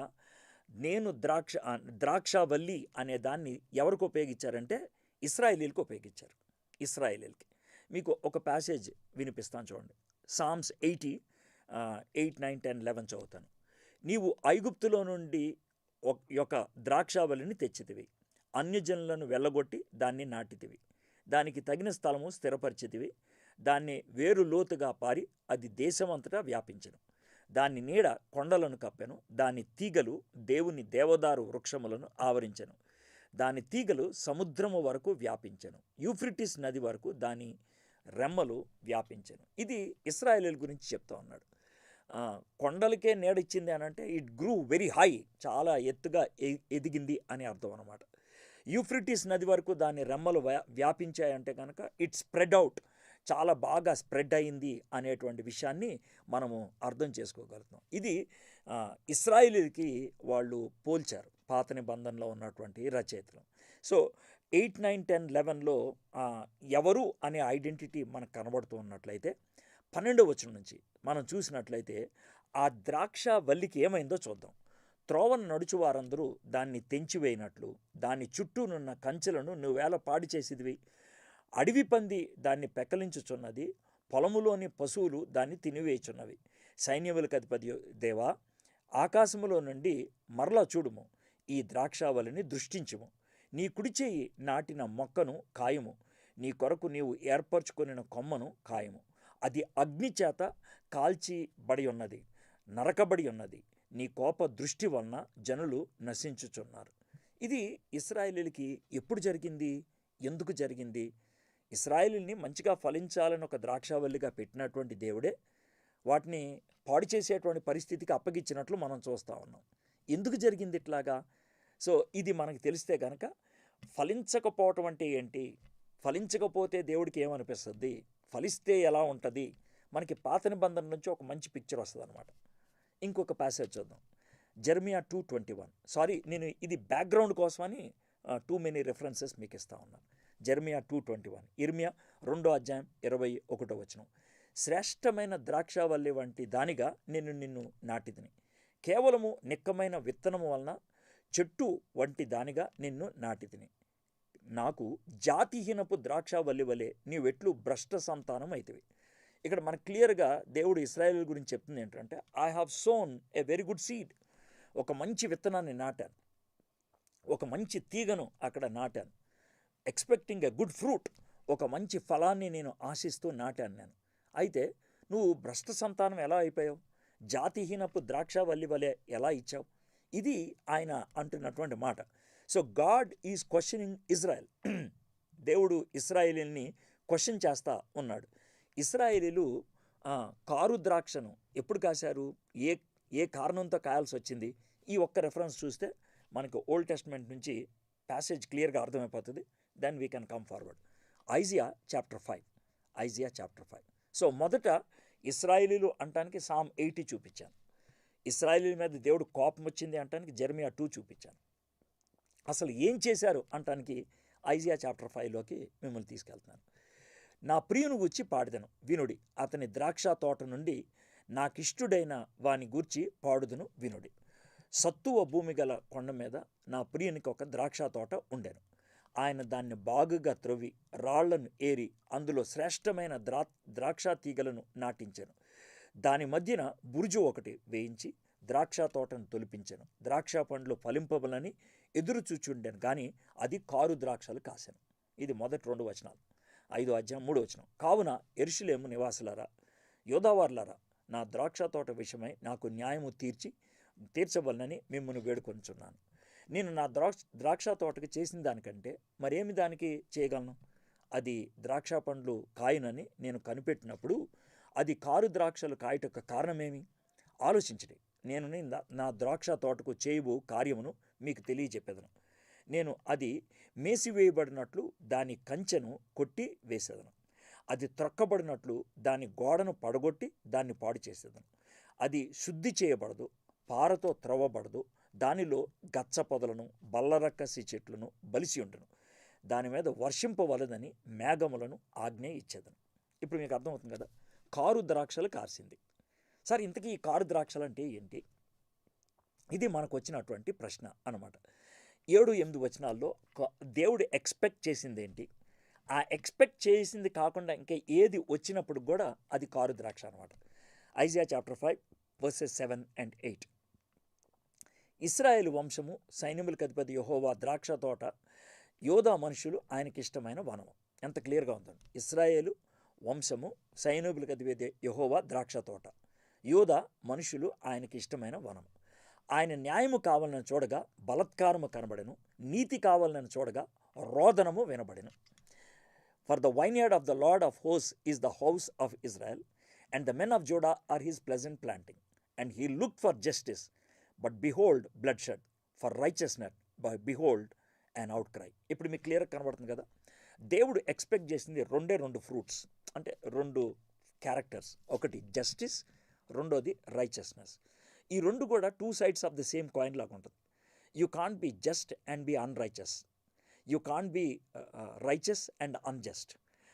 నేను ద్రాక్షావల్లి అనే దాన్ని ఎవరికి ఉపయోగించారంటే ఇశ్రాయేలీలకు ఉపయోగించారు. ఇశ్రాయేలీలకి. మీకు ఒక ప్యాసేజ్ వినిపిస్తాను చూడండి. సామ్స్ 80, 8, 9, 10, 11 చదువుతాను. నీవు ఐగుప్తులో నుండి ఒక ద్రాక్షావల్లిని తెచ్చితివి, అన్యజనులను వెళ్ళగొట్టి దాన్ని నాటితివి, దానికి తగిన స్థలము స్థిరపరిచితివి, దాన్ని వేరు లోతుగా పారి అది దేశమంతటా వ్యాపించెను, దాని నీడ కొండలను కప్పెను, దాని తీగలు దేవుని దేవదారు వృక్షములను ఆవరించెను, దాని తీగలు సముద్రము వరకు వ్యాపించెను, యూఫ్రిటిస్ నది వరకు దాని రెమ్మలు వ్యాపించెను. ఇది ఇశ్రాయేలీల గురించి చెప్తా ఉన్నాడు. కొండలకే నీడిచ్చింది అని అంటే ఇట్ గ్రూ వెరీ హై, చాలా ఎత్తుగా ఎదిగింది అని అర్థం అనమాట. యూఫ్రిటిస్ నది వరకు దాని రెమ్మలు వ్యాపించాయంటే కనుక ఇట్ స్ప్రెడ్ అవుట్, చాలా బాగా స్ప్రెడ్ అయింది అనేటువంటి విషయాన్ని మనము అర్థం చేసుకోగలుగుతాం. ఇది ఇశ్రాయేలీకి వాళ్ళు పోల్చారు పాత నిబంధనలో ఉన్నటువంటి రచయితలు. సో 8, 9, 10, 11లో ఎవరు అనే ఐడెంటిటీ మనకు కనబడుతూ ఉన్నట్లయితే 12వ వచనం నుంచి మనం చూసినట్లయితే ఆ ద్రాక్షావల్లికి ఏమైందో చూద్దాం. త్రోవను నడుచు వారందరూ దాన్ని తెంచివేయినట్లు దాని చుట్టూనున్న కంచెలను నువ్వేళ పాడు చేసిదివి, అడవి పంది దాన్ని పెకలించుచున్నది, పొలములోని పశువులు దాన్ని తినివేయుచున్నవి. సైన్యములకు అధిపతి దేవా, ఆకాశములో నుండి మరలా చూడుము, ఈ ద్రాక్షావల్లిని దృష్టించుము, నీ కుడి చేయి నాటిన మొక్కను కాయము, నీ కొరకు నీవు ఏర్పరచుకొనిన కొమ్మను కాయము, అది అగ్ని చేత కాల్చిబడి ఉన్నది, నరకబడి ఉన్నది, నీ కోప దృష్టి వలన జనులు నశించుచున్నారు. ఇది ఇశ్రాయేలీలకి ఎప్పుడు జరిగింది, ఎందుకు జరిగింది? ఇశ్రాయేలీని మంచిగా ఫలించాలని ఒక ద్రాక్షావల్లిగా పెట్టినటువంటి దేవుడే వాటిని పాడు చేసేటువంటి పరిస్థితికి అప్పగించినట్లు మనం చూస్తూ ఉన్నాం. ఎందుకు జరిగింది ఇట్లాగా? సో ఇది మనకు తెలిస్తే కనుక ఫలించకపోవటం అంటే ఏంటి, ఫలించకపోతే దేవుడికి ఏమనిపిస్తుంది, ఫలిస్తే ఎలా ఉంటుంది, మనకి పాత నిబంధన నుంచి ఒక మంచి పిక్చర్ వస్తుంది అనమాట. ఇంకొక ప్యాసేజ్ చూద్దాం. జెర్మియా 2:21. సారీ, నేను ఇది బ్యాక్గ్రౌండ్ కోసమని టూ మెనీ రెఫరెన్సెస్ మీకు ఇస్తా ఉన్నాను. జెర్మియా 2:21, ఇర్మియా 2:21. శ్రేష్టమైన ద్రాక్షావల్లి వంటి దానిగా నేను నిన్ను నాటిదిని, కేవలము నిక్కమైన విత్తనము వలన చెట్టు వంటి దానిగా నిన్ను నాటితిని. నాకు జాతిహీనపు ద్రాక్షావల్లి వలె నీవెట్లు భ్రష్ట సంతానం అయితివి. ఇక్కడ మనకు క్లియర్గా దేవుడు ఇశ్రాయేలు గురించి చెప్తుంది ఏంటంటే, I have sown a very good seed. ఒక మంచి విత్తనాన్ని నాటాను, ఒక మంచి తీగను అక్కడ నాటాను, ఎక్స్పెక్టింగ్ ఎ గుడ్ ఫ్రూట్. ఒక మంచి ఫలాన్ని నేను ఆశిస్తూ నాటాను నేను. అయితే నువ్వు భ్రష్ట సంతానం ఎలా అయిపోయావు? జాతిహీనపు ద్రాక్షావల్లి వలె ఎలా ఇచ్చావు? ఇది ఆయన అంటున్నటువంటి మాట. So God is questioning Israel. దేవుడు ఇశ్రాయేలీని క్వశ్చన్ చేస్తూ ఉన్నాడు. ఇశ్రాయేలీలు కారు ద్రాక్షను ఎప్పుడు కాశారు? ఏ కారణంతో కాయాల్సి వచ్చింది? ఈ ఒక్క రెఫరెన్స్ చూస్తే మనకు ఓల్డ్ టెస్ట్మెంట్ నుంచి ప్యాసేజ్ క్లియర్గా అర్థమైపోతుంది. Then we can come forward. Isaiah chapter 5. సో మొదట ఇశ్రాయేలీలు అంటానికి సామ్ 80 చూపించాను. ఇశ్రాయేలీల మీద దేవుడు కోపం వచ్చింది అంటానికి జెరమియా 2 చూపించాను. అసలు ఏం చేశారు అంటానికి ఐజియా చాప్టర్ 5లోకి మిమ్మల్ని తీసుకెళ్తున్నాను. నా ప్రియుని గూర్చి పాడుదను వినుడి, అతని ద్రాక్ష తోట నుండి నాకిష్టుడైన వాని గూర్చి పాడుదును వినుడి. సత్తువ భూమి గల కొండ మీద నా ప్రియునికి ఒక ద్రాక్ష తోట ఉండెను. ఆయన దాన్ని బాగుగా త్రవ్వి రాళ్లను ఏరి అందులో శ్రేష్టమైన ద్రాక్ష తీగలను నాటించెను. దాని మధ్యన బురుజు ఒకటి వేయించి ద్రాక్ష తోటను తొలిపించెను. ద్రాక్ష పండ్లు ఫలింపబలని ఎదురు చూచుండెను, కానీ అది కారు ద్రాక్షలు కాసెను. ఇది మొదటి 2 వచనాలు. 5వ అధ్యాయం 3వ వచనం. కావున యెరూషలేము నివాసులారా, యోధావార్లారా, నా ద్రాక్ష తోట విషయమై నాకు న్యాయము తీర్చవలనని మిమ్మల్ని వేడుకొంచున్నాను. నేను నా ద్రాక్ష తోటకి చేసిన దానికంటే మరేమి దానికి చేయగలను? అది ద్రాక్ష పండ్లు కాయనని నేను కనిపెట్టినప్పుడు అది కారు ద్రాక్షలు కాయటకు కారణమేమి? ఆలోచించండి. నేను నా ద్రాక్ష తోటకు చేయబో కార్యమును మీకు తెలియజెప్పేదను. నేను అది మేసివేయబడినట్లు దాని కంచెను కొట్టి వేసేదను. అది త్రొక్కబడినట్లు దాని గోడను పడగొట్టి దాన్ని పాడు చేసేదను. అది శుద్ధి చేయబడదు, పారతో త్రవ్వబడదు. దానిలో గచ్చ పొదలను బల్లరక్కసి చెట్లను బలిసి ఉండను. దాని మీద వర్షింపవలదని మేఘములను ఆజ్ఞ ఇచ్చేదను. ఇప్పుడు మీకు అర్థమవుతుంది కదా, కారు ద్రాక్షలు కార్చింది. సార్, ఇంతకీ ఈ కారు ద్రాక్షలు అంటే ఏంటి? ఇది మనకు వచ్చినటువంటి ప్రశ్న అన్నమాట. 7-8 వచనాల్లో దేవుడు ఎక్స్పెక్ట్ చేసింది ఏంటి? ఆ ఎక్స్పెక్ట్ చేసింది కాకుండా ఇంకా ఏది వచ్చినప్పుడు కూడా అది కారు ద్రాక్ష అనమాట. Isaiah chapter 5 verses 7 and 8. ఇశ్రాయేలు వంశము సైన్యములకు అధిపతి యెహోవా ద్రాక్ష తోట, యోధా మనుషులు ఆయనకిష్టమైన వనము. ఎంత క్లియర్గా ఉందండి. ఇశ్రాయేలు వంశము సైన్యములకు అధిపతి యెహోవా ద్రాక్ష తోట, యోధా మనుషులు ఆయనకి ఇష్టమైన వనము. ఆయన న్యాయము కావాలని చూడగా బలత్కారము కనబడెను, నీతి కావాలని చూడగా రోదనము వినబడెను. For the vineyard of the Lord of host is the house of Israel, and the men of Judah are his pleasant planting. And he look for justice, but behold bloodshed, for righteousness by behold and outcry. ఇప్పుడు మీకు క్లియర్గా కనబడుతుంది కదా. దేవుడు expect చేసింది 2 fruits, అంటే 2 characters. ఒకటి justice, రెండోది రైచియస్నెస్. ఈ 2 కూడా 2 sides of the same coin లాగా ఉంటుంది. You can't be just and be unrighteous. You can't be righteous and unjust.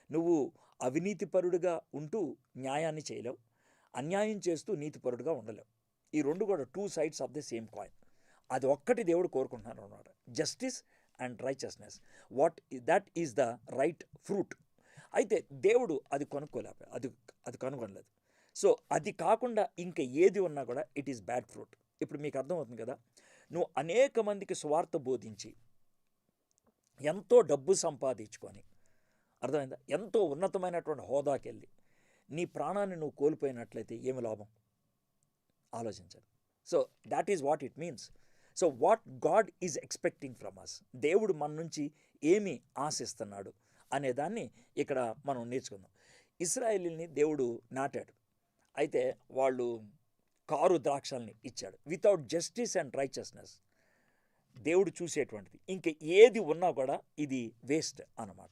నువ్వు అవినీతిపరుడుగా ఉంటూ న్యాయాన్ని చేయలేవు, అన్యాయం చేస్తూ నీతిపరుడుగా ఉండలేవు. ఈ 2 కూడా 2 sides of the same coin. అది ఒక్కటి దేవుడు కోరుకుంటున్నాను అన్నమాట, justice and righteousness. That is the right fruit. అయితే దేవుడు అది అది కనుగొనలేదు. సో అది కాకుండా ఇంకా ఏది ఉన్నా కూడా ఇట్ ఈస్ బ్యాడ్ ఫ్రూట్. ఇప్పుడు మీకు అర్థమవుతుంది కదా. నువ్వు అనేక మందికి స్వార్థ బోధించి ఎంతో డబ్బు సంపాదించుకొని, అర్థమైందా, ఎంతో ఉన్నతమైనటువంటి హోదాకి వెళ్ళి నీ ప్రాణాన్ని నువ్వు కోల్పోయినట్లయితే ఏమి లాభం? ఆలోచించండి. So that is what it means. So what God is expecting from us, దేవుడు మన నుంచి ఏమి ఆశిస్తున్నాడు అనేదాన్ని ఇక్కడ మనం నేర్చుకుందాం. ఇశ్రాయేలీని దేవుడు నాటాడు, అయితే వాళ్ళు కారు ద్రాక్షల్ని ఇచ్చాడు. వితౌట్ జస్టిస్ అండ్ రైచియస్నెస్ దేవుడు చూసేటువంటిది ఇంక ఏది ఉన్నా కూడా ఇది వేస్ట్ అన్నమాట.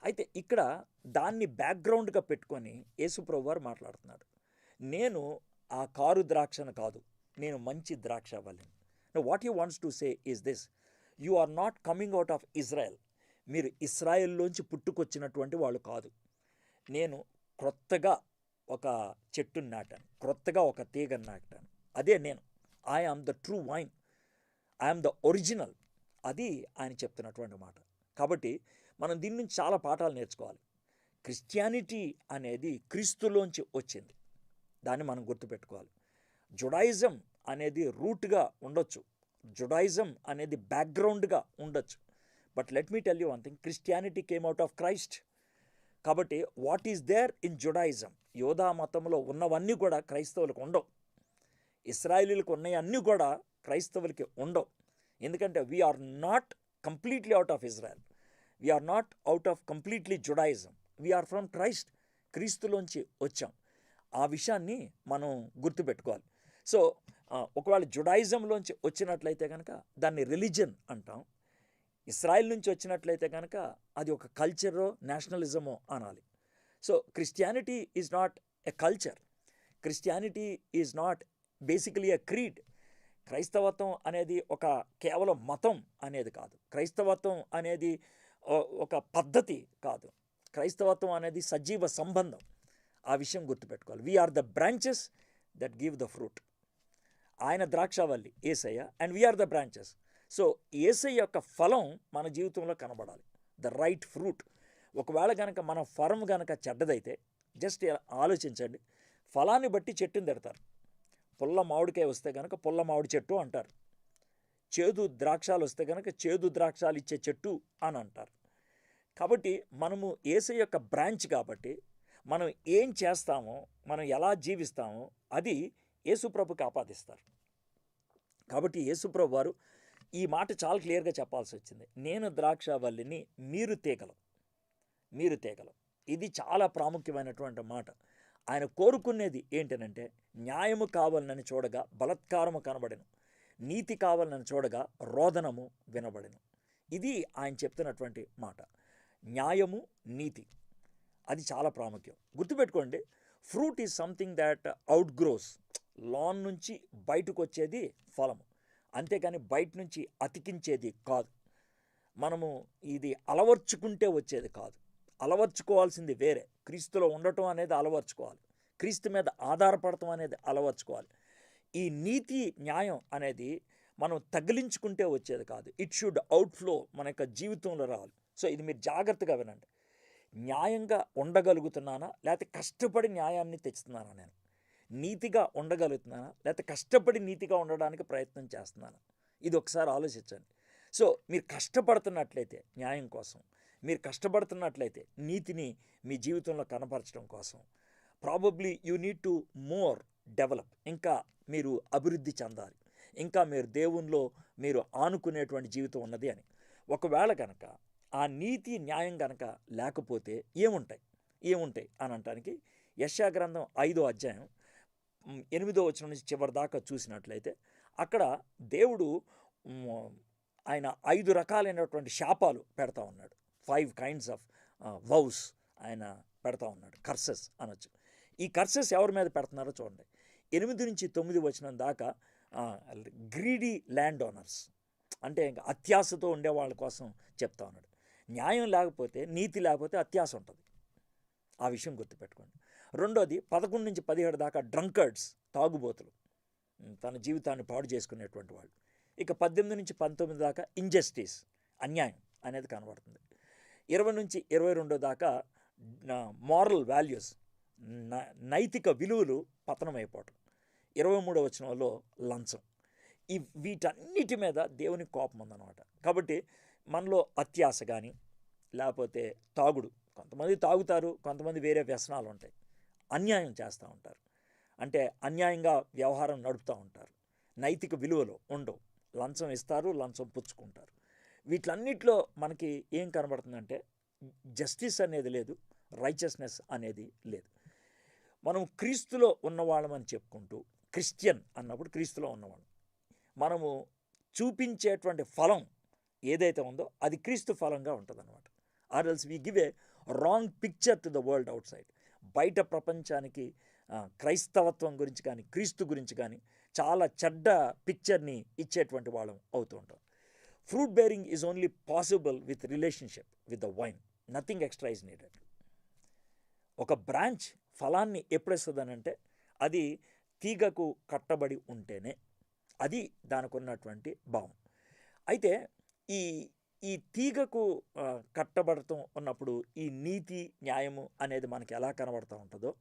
అయితే ఇక్కడ దాన్ని బ్యాక్గ్రౌండ్గా పెట్టుకొని యేసుప్రభు వారు మాట్లాడుతున్నాడు. నేను ఆ కారు ద్రాక్షను కాదు, నేను మంచి ద్రాక్ష వల్లిని. What he wants to say is this: you are not coming out of Israel. మీరు ఇస్రాయెల్లోంచి పుట్టుకొచ్చినటువంటి వాళ్ళు కాదు. నేను క్రొత్తగా ఒక చెట్టుని నాటాను, క్రొత్తగా ఒక తీగను నాటాను, అదే నేను. I am the true vine, I'm the original. అది ఆయన చెప్తున్నటువంటి మాట. కాబట్టి మనం దీని నుంచి చాలా పాఠాలు నేర్చుకోవాలి. క్రిస్టియానిటీ అనేది క్రీస్తులోంచి వచ్చింది, దాన్ని మనం గుర్తుపెట్టుకోవాలి. జుడాయిజం అనేది రూట్గా ఉండొచ్చు, జుడాయిజం అనేది బ్యాక్గ్రౌండ్గా ఉండొచ్చు. But let me tell you one thing, Christianity came out of Christ. కాబట్టి what is there in Judaism, యోధా మతంలో ఉన్నవన్నీ కూడా క్రైస్తవులకు ఉండవు. ఇస్రాయేలీలకు ఉన్నాయి అన్నీ కూడా క్రైస్తవులకి ఉండవు. ఎందుకంటే we are not completely out of Israel, we are not out of completely Judaism, we are from Christ. క్రీస్తులోంచి వచ్చాం. ఆ విషయాన్ని మనం గుర్తుపెట్టుకోవాలి. సో ఒకవేళ జుడాయిజంలోంచి వచ్చినట్లయితే కనుక దాన్ని రిలీజన్ అంటాం. ఇస్రాయెల్ నుంచి వచ్చినట్లయితే కనుక అది ఒక కల్చరో నేషనలిజమో అనాలి. So Christianity is not a culture, Christianity is not basically a creed. క్రైస్తవత్వం అనేది ఒక కేవలం మతం అనేది కాదు, క్రైస్తవత్వం అనేది ఒక పద్ధతి కాదు, క్రైస్తవత్వం అనేది సజీవ సంబంధం. ఆ విషయం గుర్తుపెట్టుకోవాలి. We are the branches that give the fruit. ఆయన ద్రాక్షావల్లి Yesayya and we are the branches. So Yesayya యొక్క ఫలం మన జీవితంలో కనబడాలి, ద రైట్ ఫ్రూట్. ఒకవేళ కనుక మన ఫలం కనుక చెడ్డదైతే జస్ట్ ఆలోచించండి, ఫలాన్ని బట్టి చెట్టుని తిడతారు. పుల్ల మామిడికాయ వస్తే కనుక పుల్ల మామిడి చెట్టు అంటారు, చేదు ద్రాక్షాలు వస్తే కనుక చేదు ద్రాక్షాలు ఇచ్చే చెట్టు అని అంటారు. కాబట్టి మనము యేసయ్య యొక్క బ్రాంచ్ కాబట్టి మనం ఏం చేస్తామో, మనం ఎలా జీవిస్తామో అది యేసుప్రభుకి ఆపాదిస్తారు. కాబట్టి యేసుప్రభు వారు ఈ మాట చాలా క్లియర్గా చెప్పాల్సి వచ్చింది, నేను ద్రాక్షావల్లిని, మీరు తీగలు, మీరు తీగలు. ఇది చాలా ప్రాముఖ్యమైనటువంటి మాట. ఆయన కోరుకునేది ఏంటనంటే, న్యాయము కావాలని చూడగా బలత్కారము కనబడెను, నీతి కావాలని చూడగా రోదనము వినబడెను. ఇది ఆయన చెప్తున్నటువంటి మాట. న్యాయము, నీతి, అది చాలా ప్రాముఖ్యం. గుర్తుపెట్టుకోండి, fruit is something that out grows. లాన్ నుంచి బయటకు వచ్చేది ఫలము, అంతేకాని బయట నుంచి అతికించేది కాదు. మనము ఇది అలవర్చుకుంటే వచ్చేది కాదు, అలవర్చుకోవాల్సింది వేరే. క్రీస్తులో ఉండటం అనేది అలవర్చుకోవాలి, క్రీస్తు మీద ఆధారపడటం అనేది అలవర్చుకోవాలి. ఈ నీతి న్యాయం అనేది మనం తగిలించుకుంటే వచ్చేది కాదు, ఇట్ షుడ్ అవుట్ఫ్లో మన యొక్క జీవితంలో రావాలి. సో ఇది మీరు జాగ్రత్తగా వినండి. న్యాయంగా ఉండగలుగుతున్నానా, లేకపోతే కష్టపడి న్యాయాన్ని తెచ్చుతున్నానా? నేను నీతిగా ఉండగలుగుతున్నానా, లేకపోతే కష్టపడి నీతిగా ఉండడానికి ప్రయత్నం చేస్తున్నానా? ఇది ఒకసారి ఆలోచించండి. సో మీరు కష్టపడుతున్నట్లయితే న్యాయం కోసం, మీరు కష్టపడుతున్నట్లయితే నీతిని మీ జీవితంలో కనపరచడం కోసం, probably you need to more develop. ఇంకా మీరు అభివృద్ధి చెందాలి, ఇంకా మీరు దేవునిలో మీరు ఆనుకునేటువంటి జీవితం ఉన్నది అని. ఒకవేళ కనుక ఆ నీతి న్యాయం కనుక లేకపోతే ఏముంటాయి అని అనటానికి యెషయా గ్రంథం 5వ అధ్యాయం 8వ వచనం నుంచి చివరి దాకా చూసినట్లయితే అక్కడ దేవుడు ఆయన 5 రకాలైనటువంటి శాపాలు పెడతా ఉన్నాడు. 5 kinds ఆఫ్ వౌస్ ఆయన పెడతా ఉన్నాడు, కర్సెస్ అనొచ్చు. ఈ కర్సెస్ ఎవరి మీద పెడుతున్నారో చూడండి. 8 నుంచి 9 వచనం దాకా గ్రీడీ ల్యాండ్ ఓనర్స్, అంటే ఇంకా అత్యాశతో ఉండే వాళ్ళ కోసం చెప్తా ఉన్నాడు. న్యాయం లేకపోతే, నీతి లేకపోతే అత్యాశ ఉంటుంది, ఆ విషయం గుర్తుపెట్టుకోండి. రెండోది 11 నుంచి 17 దాకా డ్రంకర్డ్స్, తాగుబోతులు, తన జీవితాన్ని పాడు చేసుకునేటువంటి వాళ్ళు. ఇక 18 నుంచి 19 దాకా ఇంజస్టిస్, అన్యాయం అనేది కనబడుతుంది. 20 నుంచి 22 దాకా మారల్ వాల్యూస్, నైతిక విలువలు పతనమైపోవటం. 23వ వచనంలో లంచం. వీటన్నిటి మీద దేవుని కోపం ఉందన్నమాట. కాబట్టి మనలో అత్యాశ కానీ, లేకపోతే తాగుడు, కొంతమంది తాగుతారు, కొంతమంది వేరే వ్యసనాలు ఉంటాయి, అన్యాయం చేస్తూ ఉంటారు, అంటే అన్యాయంగా వ్యవహారం నడుపుతూ ఉంటారు, నైతిక విలువలు ఉండవు, లంచం ఇస్తారు, లంచం పుచ్చుకుంటారు. వీటన్నిటిలో మనకి ఏం కనబడుతుందంటే జస్టిస్ అనేది లేదు, రైచియస్నెస్ అనేది లేదు. మనం క్రీస్తులో ఉన్నవాళ్ళమని చెప్పుకుంటూ క్రిస్టియన్ అన్నప్పుడు క్రీస్తులో ఉన్నవాళ్ళం, మనము చూపించేటువంటి ఫలం ఏదైతే ఉందో అది క్రీస్తు ఫలంగా ఉంటుంది అన్నమాట. Or else we give a wrong picture to the world out side. బయట ప్రపంచానికి క్రైస్తవత్వం గురించి కానీ, క్రీస్తు గురించి కానీ చాలా చెడ్డ పిక్చర్ని ఇచ్చేటువంటి వాళ్ళం అవుతూ ఉంటాం. Fruit bearing is only possible with relationship with the wine, nothing extra is needed. ఒక బ్రాంచ్ ఫలాన్ని ఎప్పుడు ఇస్తుందనంటే అది తీగకు కట్టబడి ఉంటేనే. అది దానికి ఉన్నటువంటి భావం. అయితే ఈ ఈ తీగకు కట్టబడుతూ ఉన్నప్పుడు ఈ నీతి న్యాయము అనేది మనకి ఎలా కనబడుతూ ఉంటుందో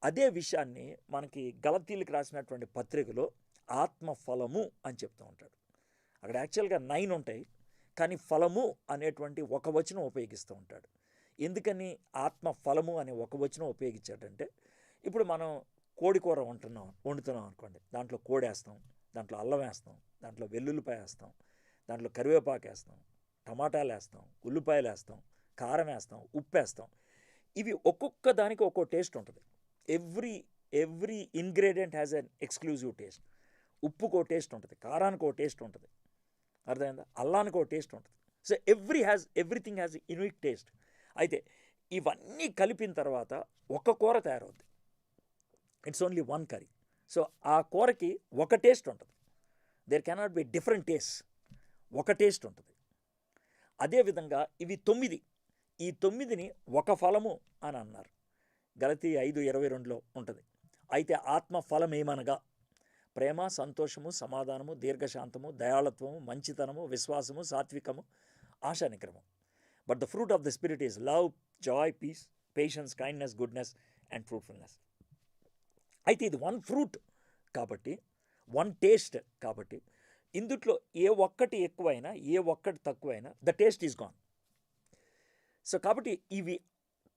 అదే విషయాన్ని మనకి గలతీలకు రాసినటువంటి పత్రికలో ఆత్మఫలము అని చెప్తూ ఉంటాడు. అక్కడ యాక్చువల్గా 9 ఉంటాయి, కానీ ఫలము అనేటువంటి ఒక వచనం ఉపయోగిస్తూ ఉంటాడు. ఎందుకని ఆత్మఫలము అనే ఒక వచనం ఉపయోగించాడంటే, ఇప్పుడు మనం కోడి కూర వండుతున్నాం అనుకోండి, దాంట్లో కోడి వేస్తాం, దాంట్లో అల్లం వేస్తాం, దాంట్లో వెల్లుల్లిపాయ వేస్తాం, దాంట్లో కరివేపాకు వేస్తాం, టమాటాలు వేస్తాం, ఉల్లిపాయలు వేస్తాం, కారం వేస్తాం, ఉప్పు వేస్తాం. ఇవి ఒక్కొక్క దానికి ఒక్కో టేస్ట్ ఉంటుంది. Every ingredient has an exclusive taste. ఉప్పుకో టేస్ట్ ఉంటుంది, కారానికి ఓ టేస్ట్ ఉంటుంది, అర్థమైందా, అల్లానికి ఓ టేస్ట్ ఉంటుంది. So everything has unique taste. అయితే ఇవన్నీ కలిపిన తర్వాత ఒక కూర తయారవుద్ది. It's only one curry. So ఆ కూరకి ఒక టేస్ట్ ఉంటుంది. There cannot be different taste. ఒక టేస్ట్ ఉంటుంది. అదేవిధంగా ఇవి 9. ఈ 9ని ఒక ఫలము అని అన్నారు. గలతీ 5:22లో ఉంటుంది. అయితే ఆత్మ ఫలం ఏమనగా ప్రేమ, సంతోషము, సమాధానము, దీర్ఘశాంతము, దయాళత్వము, మంచితనము, విశ్వాసము, సాత్వికము, ఆశా నిగ్రహము. But the fruit of the spirit is love, joy, peace, patience, kindness, goodness and fruitfulness. అయితే ఇది వన్ ఫ్రూట్ కాబట్టి, వన్ టేస్ట్ కాబట్టి, ఇందుట్లో ఏ ఒక్కటి ఎక్కువైనా ఏ ఒక్కటి తక్కువైనా the taste is gone. So కాబట్టి ఇవి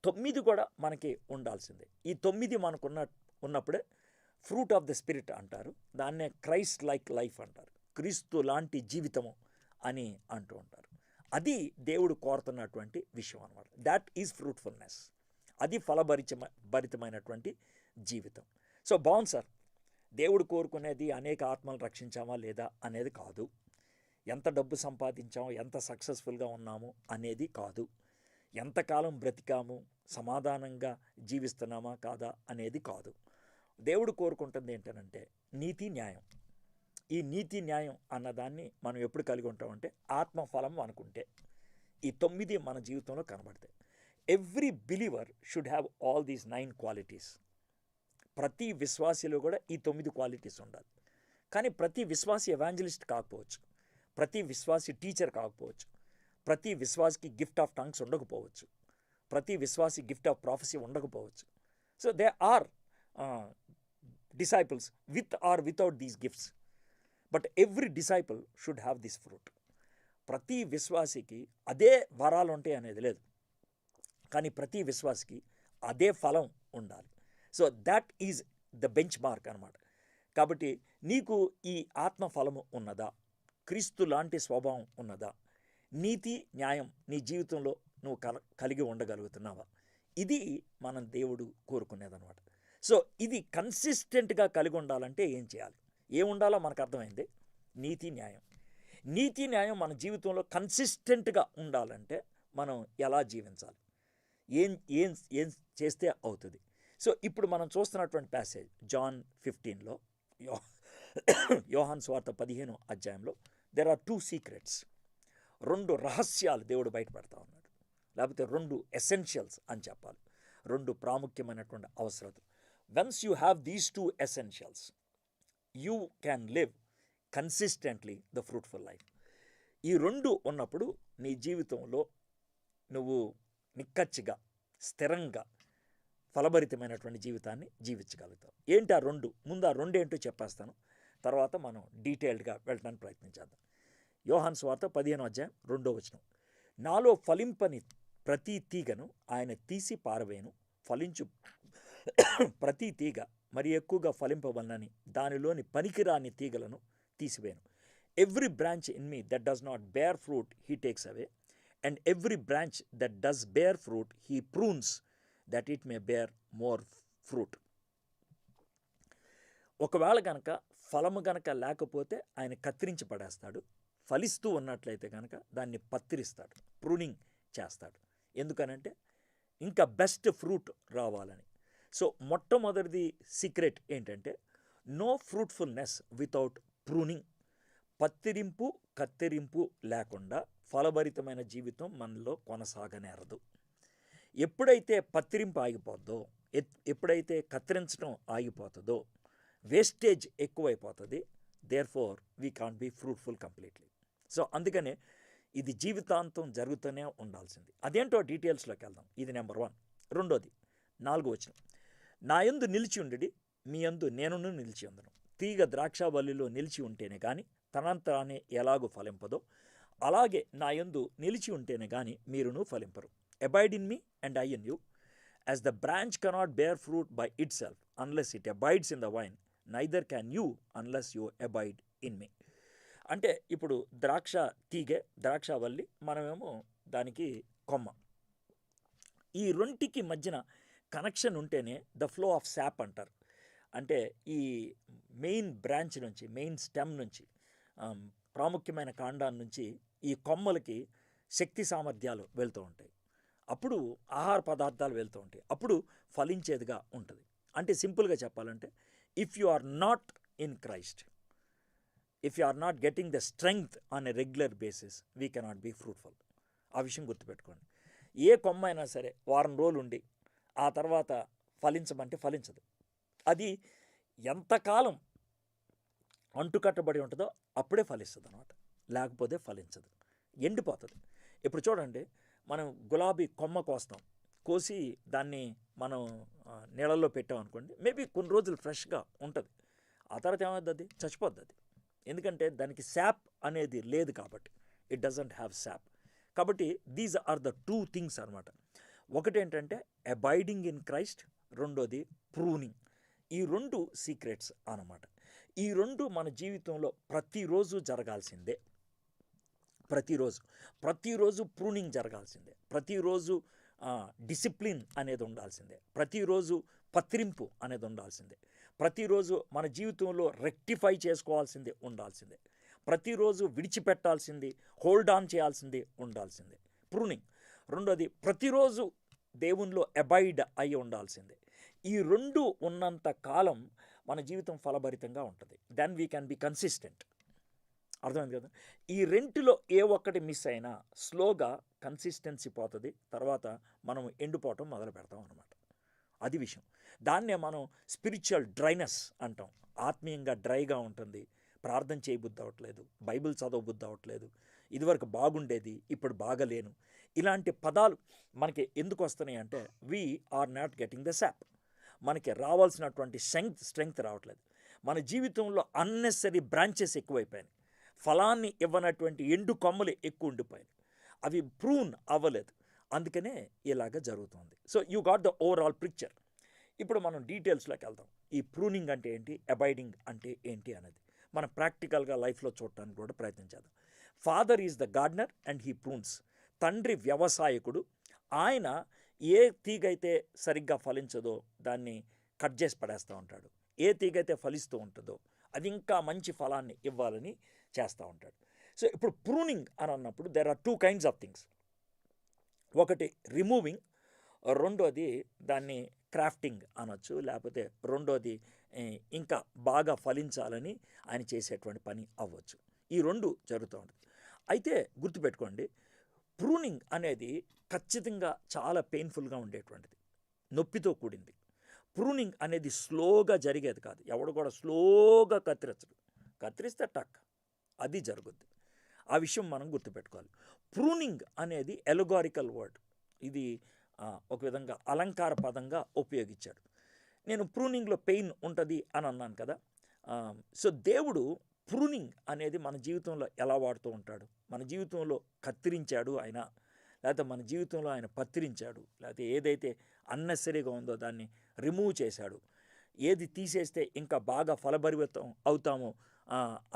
9 కూడా మనకి ఉండాల్సిందే. ఈ 9 మనకు ఉన్నప్పుడే ఫ్రూట్ ఆఫ్ ద స్పిరిట్ అంటారు. దాన్నే క్రైస్ట్ లైక్ లైఫ్ అంటారు, క్రీస్తు లాంటి జీవితము అని అంటూ ఉంటారు. అది దేవుడు కోరుతున్నటువంటి విషయం అన్నమాట. That is fruitfulness. అది ఫలభరితమైనటువంటి జీవితం. సో బాగుంది సార్, దేవుడు కోరుకునేది అనేక ఆత్మలు రక్షించామా లేదా అనేది కాదు, ఎంత డబ్బు సంపాదించాము, ఎంత సక్సెస్ఫుల్గా ఉన్నాము అనేది కాదు, ఎంతకాలం బ్రతికాము, సమాధానంగా జీవిస్తున్నామా కాదా అనేది కాదు. దేవుడు కోరుకుంటుంది ఏంటనంటే నీతి న్యాయం. ఈ నీతి న్యాయం అన్నదాన్ని మనం ఎప్పుడు కలిగి ఉంటామంటే ఆత్మఫలం అనుకుంటే ఈ 9 మన జీవితంలో కనబడతాయి. Every believer should have all these 9 qualities. ప్రతి విశ్వాసిలో కూడా ఈ 9 క్వాలిటీస్ ఉండాలి. కానీ ప్రతి విశ్వాసి ఎవాంజలిస్ట్ కాకపోవచ్చు, ప్రతి విశ్వాసి టీచర్ కాకపోవచ్చు, ప్రతి విశ్వాసికి గిఫ్ట్ ఆఫ్ టంగ్స్ ఉండకపోవచ్చు, ప్రతి విశ్వాసి గిఫ్ట్ ఆఫ్ ప్రాఫెసీ ఉండకపోవచ్చు. So they are disciples with or without these gifts, but every disciple should have this fruit. ప్రతి విశ్వాసికి అదే వరాలు ఉంటాయి అనేది లేదు, కానీ ప్రతి విశ్వాసికి అదే ఫలం ఉండాలి. So that is the bench mark అన్నమాట. కాబట్టి నీకు ఈ ఆత్మ ఫలము ఉన్నదా, క్రీస్తు లాంటి స్వభావం ఉన్నదా, నీతి న్యాయం నీ జీవితంలో నువ్వు కలిగి ఉండగలుగుతున్నావా, ఇది మనం దేవుడు కోరుకునేదన్నమాట. సో ఇది కన్సిస్టెంట్గా కలిగి ఉండాలంటే ఏం చేయాలి, ఏముండాలో మనకు అర్థమైంది. నీతి న్యాయం. నీతి న్యాయం మన జీవితంలో కన్సిస్టెంట్గా ఉండాలంటే మనం ఎలా జీవించాలి, ఏం ఏం ఏం చేస్తే అవుతుంది. సో ఇప్పుడు మనం చూస్తున్నటువంటి ప్యాసేజ్ జాన్ 15లో, యోహాను సువార్త 15వ అధ్యాయంలో దెర్ ఆర్ 2 సీక్రెట్స్. 2 రహస్యాలు దేవుడు బయటపెడతా ఉన్నాడు, లేకపోతే 2 ఎసెన్షియల్స్ అని చెప్పాలి, 2 ప్రాముఖ్యమైనటువంటి అవసరాలు. Once you have these 2 essentials, you can live consistently the fruitful life. ఈ 2 ఉన్నప్పుడు నీ జీవితంలో నువ్వు నిక్కచ్చిగా స్థిరంగా ఫలభరితమైనటువంటి జీవితాన్ని జీవించగలుగుతావు. ఏంటి ఆ 2? ముందు ఆ 2 ఏంటో చెప్పేస్తాను, తర్వాత మనం డీటెయిల్డ్గా వెళ్ళడానికి ప్రయత్నించేద్దాం. యోహాను సువార్త 15వ అధ్యాయం 2వ వచనం. నాలో ఫలింపని ప్రతి తీగను ఆయన తీసి పారవేయను, ఫలించు ప్రతి తీగ మరి ఎక్కువగా ఫలింపవలనని దానిలోని పనికిరాని తీగలను తీసివేయను. Every branch in me that does not bear fruit he takes away, and every branch that does bear fruit he prunes that it may bear more fruit. ఒకవేళ కనుక ఫలము కనుక లేకపోతే ఆయన కత్తిరించి పడేస్తాడు, ఫలిస్తూ ఉన్నట్లయితే కనుక దాన్ని పత్తిరిస్తాడు, ప్రూనింగ్ చేస్తాడు. ఎందుకనంటే ఇంకా బెస్ట్ ఫ్రూట్ రావాలని. సో మొట్టమొదటిది సీక్రెట్ ఏంటంటే నో ఫ్రూట్ఫుల్నెస్ వితౌట్ ప్రూనింగ్. కత్తిరింపు లేకుండా ఫలభరితమైన జీవితం మనలో కొనసాగనేరదు. ఎప్పుడైతే పత్తిరింపు ఆగిపోద్దో, ఎప్పుడైతే కత్తిరించడం ఆగిపోతుందో వేస్టేజ్ ఎక్కువైపోతుంది, therefore we can't be fruitful completely. So అందుకనే ఇది జీవితాంతం జరుగుతూనే ఉండాల్సింది. అదేంటో డీటెయిల్స్లోకి వెళ్దాం. ఇది నెంబర్ 1. రెండోది 4వ వచనం, నా యందు నిలిచి ఉండి మీ యందు నేనును నిలిచి ఉందను. తీగ ద్రాక్షావల్లిలో నిలిచి ఉంటేనే కానీ తనంతరానే ఎలాగూ ఫలింపదో అలాగే నా యందు నిలిచి ఉంటేనే కానీ మీరును ఫలింపరు. Abide in me and I in you, as the branch cannot bear fruit by itself unless it abides in the vine, neither can you unless you abide in me. అంటే ఇప్పుడు ద్రాక్ష తీగె, ద్రాక్షావల్లి, మనమేమో దానికి కొమ్మ. ఈ రెంటికి మధ్యన కనెక్షన్ ఉంటేనే the flow of SAAP అంటారు. అంటే ఈ మెయిన్ బ్రాంచ్ నుంచి, మెయిన్ స్టెమ్ నుంచి, ప్రాముఖ్యమైన కాండాన్ని నుంచి ఈ కొమ్మలకి శక్తి సామర్థ్యాలు వెళ్తూ ఉంటాయి. అప్పుడు ఆహార పదార్థాలు వెళ్తూ ఉంటాయి. అప్పుడు ఫలించేదిగా ఉంటుంది. అంటే సింపుల్గా చెప్పాలంటే, if you are not in Christ, if you are not getting the strength on a regular basis, we cannot be fruitful. ఆ విషయం గుర్తుపెట్టుకోండి. ఏ కొమ్మ అయినా సరే వారం రోజులు ఉండి ఆ తర్వాత ఫలించమంటే ఫలించదు. అది ఎంతకాలం అంటుకట్టబడి ఉంటుందో అప్పుడే ఫలిస్తుంది అనమాట, లేకపోతే ఫలించదు, ఎండిపోతుంది. ఇప్పుడు చూడండి, మనం గులాబీ కొమ్మ కోస్తాం, కోసి దాన్ని మనం నీళ్ళల్లో పెట్టాం అనుకోండి, మేబీ కొన్ని రోజులు ఫ్రెష్గా ఉంటుంది. ఆ తర్వాత ఏమవుతుంది, అది చచ్చిపోద్ది. అది ఎందుకంటే దానికి శాప్ అనేది లేదు కాబట్టి, ఇట్ డజంట్ హ్యావ్ శాప్. కాబట్టి దీస్ ఆర్ ద 2 థింగ్స్ అనమాట. ఒకటి ఏంటంటే అబైడింగ్ ఇన్ క్రైస్ట్, రెండోది ప్రూనింగ్. ఈ 2 సీక్రెట్స్ అన్నమాట. ఈ 2 మన జీవితంలో ప్రతిరోజు జరగాల్సిందే. ప్రతిరోజు ప్రూనింగ్ జరగాల్సిందే. ప్రతిరోజు డిసిప్లిన్ అనేది ఉండాల్సిందే. ప్రతిరోజు పత్రింపు అనేది ఉండాల్సిందే. ప్రతిరోజు మన జీవితంలో రెక్టిఫై చేసుకోవాల్సిందే ఉండాల్సిందే. ప్రతిరోజు విడిచిపెట్టాల్సింది, హోల్డ్ ఆన్ చేయాల్సింది ఉండాల్సిందే ప్రూనింగ్. రెండోది ప్రతిరోజు దేవునిలో అబైడ్ అయి ఉండాల్సిందే. ఈ 2 ఉన్నంత కాలం మన జీవితం ఫలభరితంగా ఉంటుంది. Then we can be consistent. అర్థమైంది కదా? ఈ రెంటిలో ఏ ఒక్కటి మిస్ అయినా స్లోగా కన్సిస్టెన్సీ పోతుంది. తర్వాత మనం ఎండిపోవటం మొదలు పెడతాం అన్నమాట. అది విషయం. దాన్నే మనం స్పిరిచువల్ డ్రైనెస్ అంటాం. ఆత్మీయంగా డ్రైగా ఉంటుంది, ప్రార్థన చేయబుద్ధి అవ్వట్లేదు, బైబిల్ చదవబుద్ధి అవ్వట్లేదు, ఇదివరకు బాగుండేది ఇప్పుడు బాగలేను. ఇలాంటి పదాలు మనకి ఎందుకు వస్తున్నాయి అంటే, we are not getting the sap. మనకి రావాల్సినటువంటి స్ట్రెంగ్త్ రావట్లేదు. మన జీవితంలో అన్నెసరీ బ్రాంచెస్ ఎక్కువైపోయాయి. ఫలాన్ని ఇవ్వనటువంటి ఎండు కొమ్మలు ఎక్కువ ఉండిపోయాయి. అవి ప్రూన్ అవ్వలేదు. అందుకనే ఇలాగ జరుగుతుంది. So you got the overall picture. ఇప్పుడు మనం డీటెయిల్స్లోకి వెళ్దాం. ఈ ప్రూనింగ్ అంటే ఏంటి, అబైడింగ్ అంటే ఏంటి అనేది మనం ప్రాక్టికల్గా లైఫ్లో చూడటానికి కూడా ప్రయత్నించేద్దాం. Father is the gardener and he prunes. తండ్రి వ్యవసాయకుడు. ఆయన ఏ తీగైతే సరిగ్గా ఫలించదో దాన్ని కట్ చేసి పడేస్తూ ఉంటాడు. ఏ తీగైతే ఫలిస్తూ ఉంటుందో అది ఇంకా మంచి ఫలాన్ని ఇవ్వాలని చేస్తూ ఉంటాడు. సో ఇప్పుడు ప్రూనింగ్ అని అన్నప్పుడు there are 2 kinds of things. ఒకటి రిమూవింగ్, రెండోది దాన్ని క్రాఫ్టింగ్ అనొచ్చు, లేకపోతే రెండోది ఇంకా బాగా ఫలించాలని ఆయన చేసేటువంటి పని అవ్వచ్చు. ఈ 2 జరుగుతూ ఉంటుంది. అయితే గుర్తుపెట్టుకోండి, ప్రూనింగ్ అనేది ఖచ్చితంగా చాలా పెయిన్ఫుల్గా ఉండేటువంటిది, నొప్పితో కూడింది. ప్రూనింగ్ అనేది స్లోగా జరిగేది కాదు. ఎవడు కూడా స్లోగా కత్తిరించడు. కత్తిరిస్తే టక్ అది జరుగుద్ది. ఆ విషయం మనం గుర్తుపెట్టుకోవాలి. ప్రూనింగ్ అనేది ఎలగారికల్ వర్డ్. ఇది ఒక విధంగా అలంకార పదంగా ఉపయోగించాడు. నేను ప్రూనింగ్లో పెయిన్ ఉంటుంది అని అన్నాను కదా. సో దేవుడు ప్రూనింగ్ అనేది మన జీవితంలో ఎలా వాడుతూ ఉంటాడు? మన జీవితంలో కత్తిరించాడు ఆయన, లేకపోతే మన జీవితంలో ఆయన పత్తిరించాడు, లేకపోతే ఏదైతే అన్నెసరీగా ఉందో దాన్ని రిమూవ్ చేశాడు, ఏది తీసేస్తే ఇంకా బాగా ఫలభరితం అవుతామో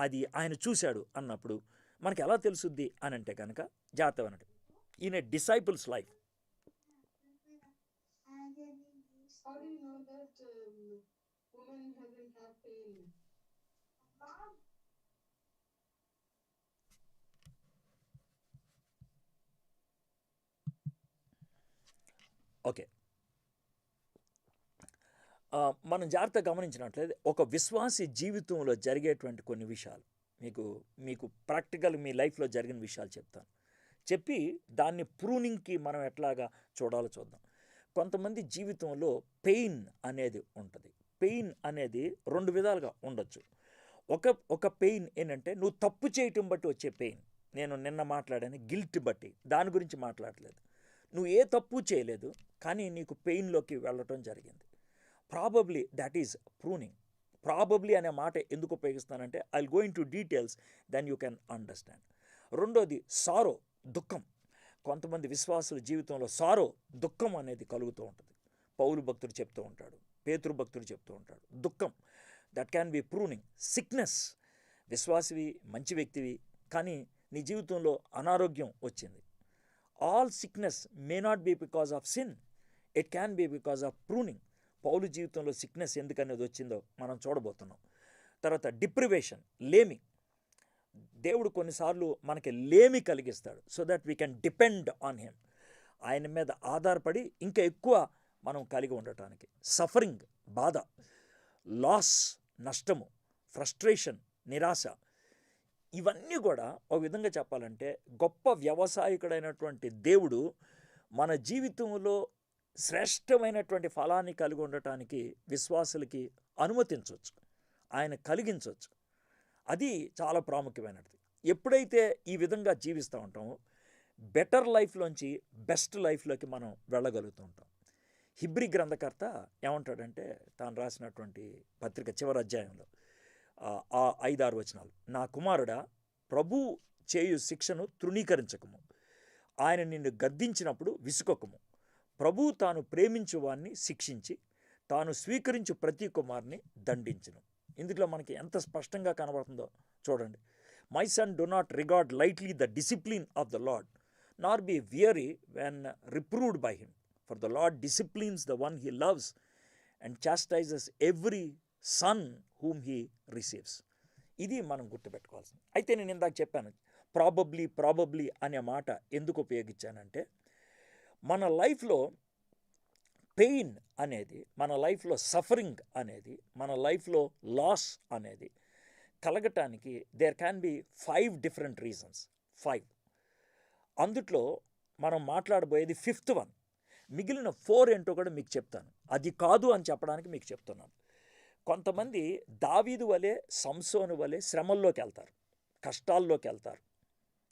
అది ఆయన చూశాడు అన్నప్పుడు మనకి ఎలా తెలుసుద్ది అని అంటే కనుక, జాగ్రత్త అన్నట్టు ఈయన disciples life. How do you know that woman hasn't had pain? Okay, మనం జాగ్రత్తగా గమనించినట్లయితే ఒక విశ్వాసి జీవితంలో జరిగేటువంటి కొన్ని విషయాలు మీకు ప్రాక్టికల్ మీ లైఫ్లో జరిగిన విషయాలు చెప్తాను. చెప్పి దాన్ని ప్రూనింగ్కి మనం ఎట్లాగా చూడాలో చూద్దాం. కొంతమంది జీవితంలో పెయిన్ అనేది ఉంటుంది. పెయిన్ అనేది 2 విధాలుగా ఉండొచ్చు. ఒక పెయిన్ ఏంటంటే నువ్వు తప్పు చేయటం బట్టి వచ్చే పెయిన్. నేను నిన్న మాట్లాడాను గిల్ట్ బట్టి, దాని గురించి మాట్లాడలేదు. నువ్వు ఏ తప్పు చేయలేదు కానీ నీకు పెయిన్లోకి వెళ్ళటం జరిగింది. Probably that is pruning. Probably అనే మాట ఎందుకు ఉపయోగిస్తానంటే I will go into details, then you can understand. రెండోది సారో, దుఃఖం. కొంతమంది విశ్వాసుల జీవితంలో సారో, దుఃఖం అనేది కలుగుతూ ఉంటుంది. పౌలు భక్తుడు చెప్తూ ఉంటాడు, పేతురు భక్తుడు చెప్తూ ఉంటాడు, దుఃఖం. That can be pruning. Sickness, విశ్వాసివి, మంచి వ్యక్తివి, కానీ నీ జీవితంలో అనారోగ్యం వచ్చింది. All sickness may not be because of sin, it can be because of pruning. Paul జీవితంలో సిక్నెస్ ఎందుకనేది వచ్చిందో మనం చూడబోతున్నాం. తర్వాత డిప్రివేషన్, లేమి. దేవుడు కొన్నిసార్లు మనకి లేమి కలిగిస్తాడు so that we can depend on him. ఆయన మీద ఆధారపడి ఇంకా ఎక్కువ మనం కలిగి ఉండటానికి. సఫరింగ్, బాధ, లాస్, నష్టము, ఫ్రస్ట్రేషన్, నిరాశ. ఇవన్నీ కూడా ఒక విధంగా చెప్పాలంటే గొప్ప వ్యవసాయకుడైనటువంటి దేవుడు మన జీవితంలో శ్రేష్టమైనటువంటి ఫలాన్ని కలిగి ఉండటానికి విశ్వాసులకి అనుమతించవచ్చు, ఆయన కలిగించవచ్చు. అది చాలా ప్రాముఖ్యమైనది. ఎప్పుడైతే ఈ విధంగా జీవిస్తూ ఉంటామో బెటర్ లైఫ్లోంచి బెస్ట్ లైఫ్లోకి మనం వెళ్ళగలుగుతూ ఉంటాం. హిబ్రీ గ్రంథకర్త ఏమంటాడంటే తాను రాసినటువంటి పత్రిక చివరి అధ్యాయంలో ఆ 5-6 వచనాలు, నా కుమారుడా, ప్రభు చేయు శిక్షను తృణీకరించకము, ఆయన నిన్ను గద్దించినప్పుడు విసుకొకము. ప్రభు తాను ప్రేమించు వారిని శిక్షించి తాను స్వీకరించు ప్రతి కుమారుని దండించును. ఇందులో మనకి ఎంత స్పష్టంగా కనబడుతుందో చూడండి. My son, do not regard lightly the discipline of the Lord, nor be weary when reproved by him. For the Lord disciplines the one he loves and chastises every son whom he receives. ఇది మనం గుర్తుపెట్టుకోవాల్సింది. అయితే నేను ఇందాక చెప్పాను probably అనే మాట ఎందుకు ఉపయోగించానంటే మన లైఫ్లో పెయిన్ అనేది, మన లైఫ్లో సఫరింగ్ అనేది, మన లైఫ్లో లాస్ అనేది కలగటానికి there can be 5 different reasons. 5. అందుట్లో మనం మాట్లాడబోయేది 5th వన్. మిగిలిన 4 ఏంటో కూడా మీకు చెప్తాను. అది కాదు అని చెప్పడానికి మీకు చెప్తున్నాను. కొంతమంది దావీదు వలె, సంసోను వలె శ్రమల్లోకి వెళ్తారు, కష్టాల్లోకి వెళ్తారు,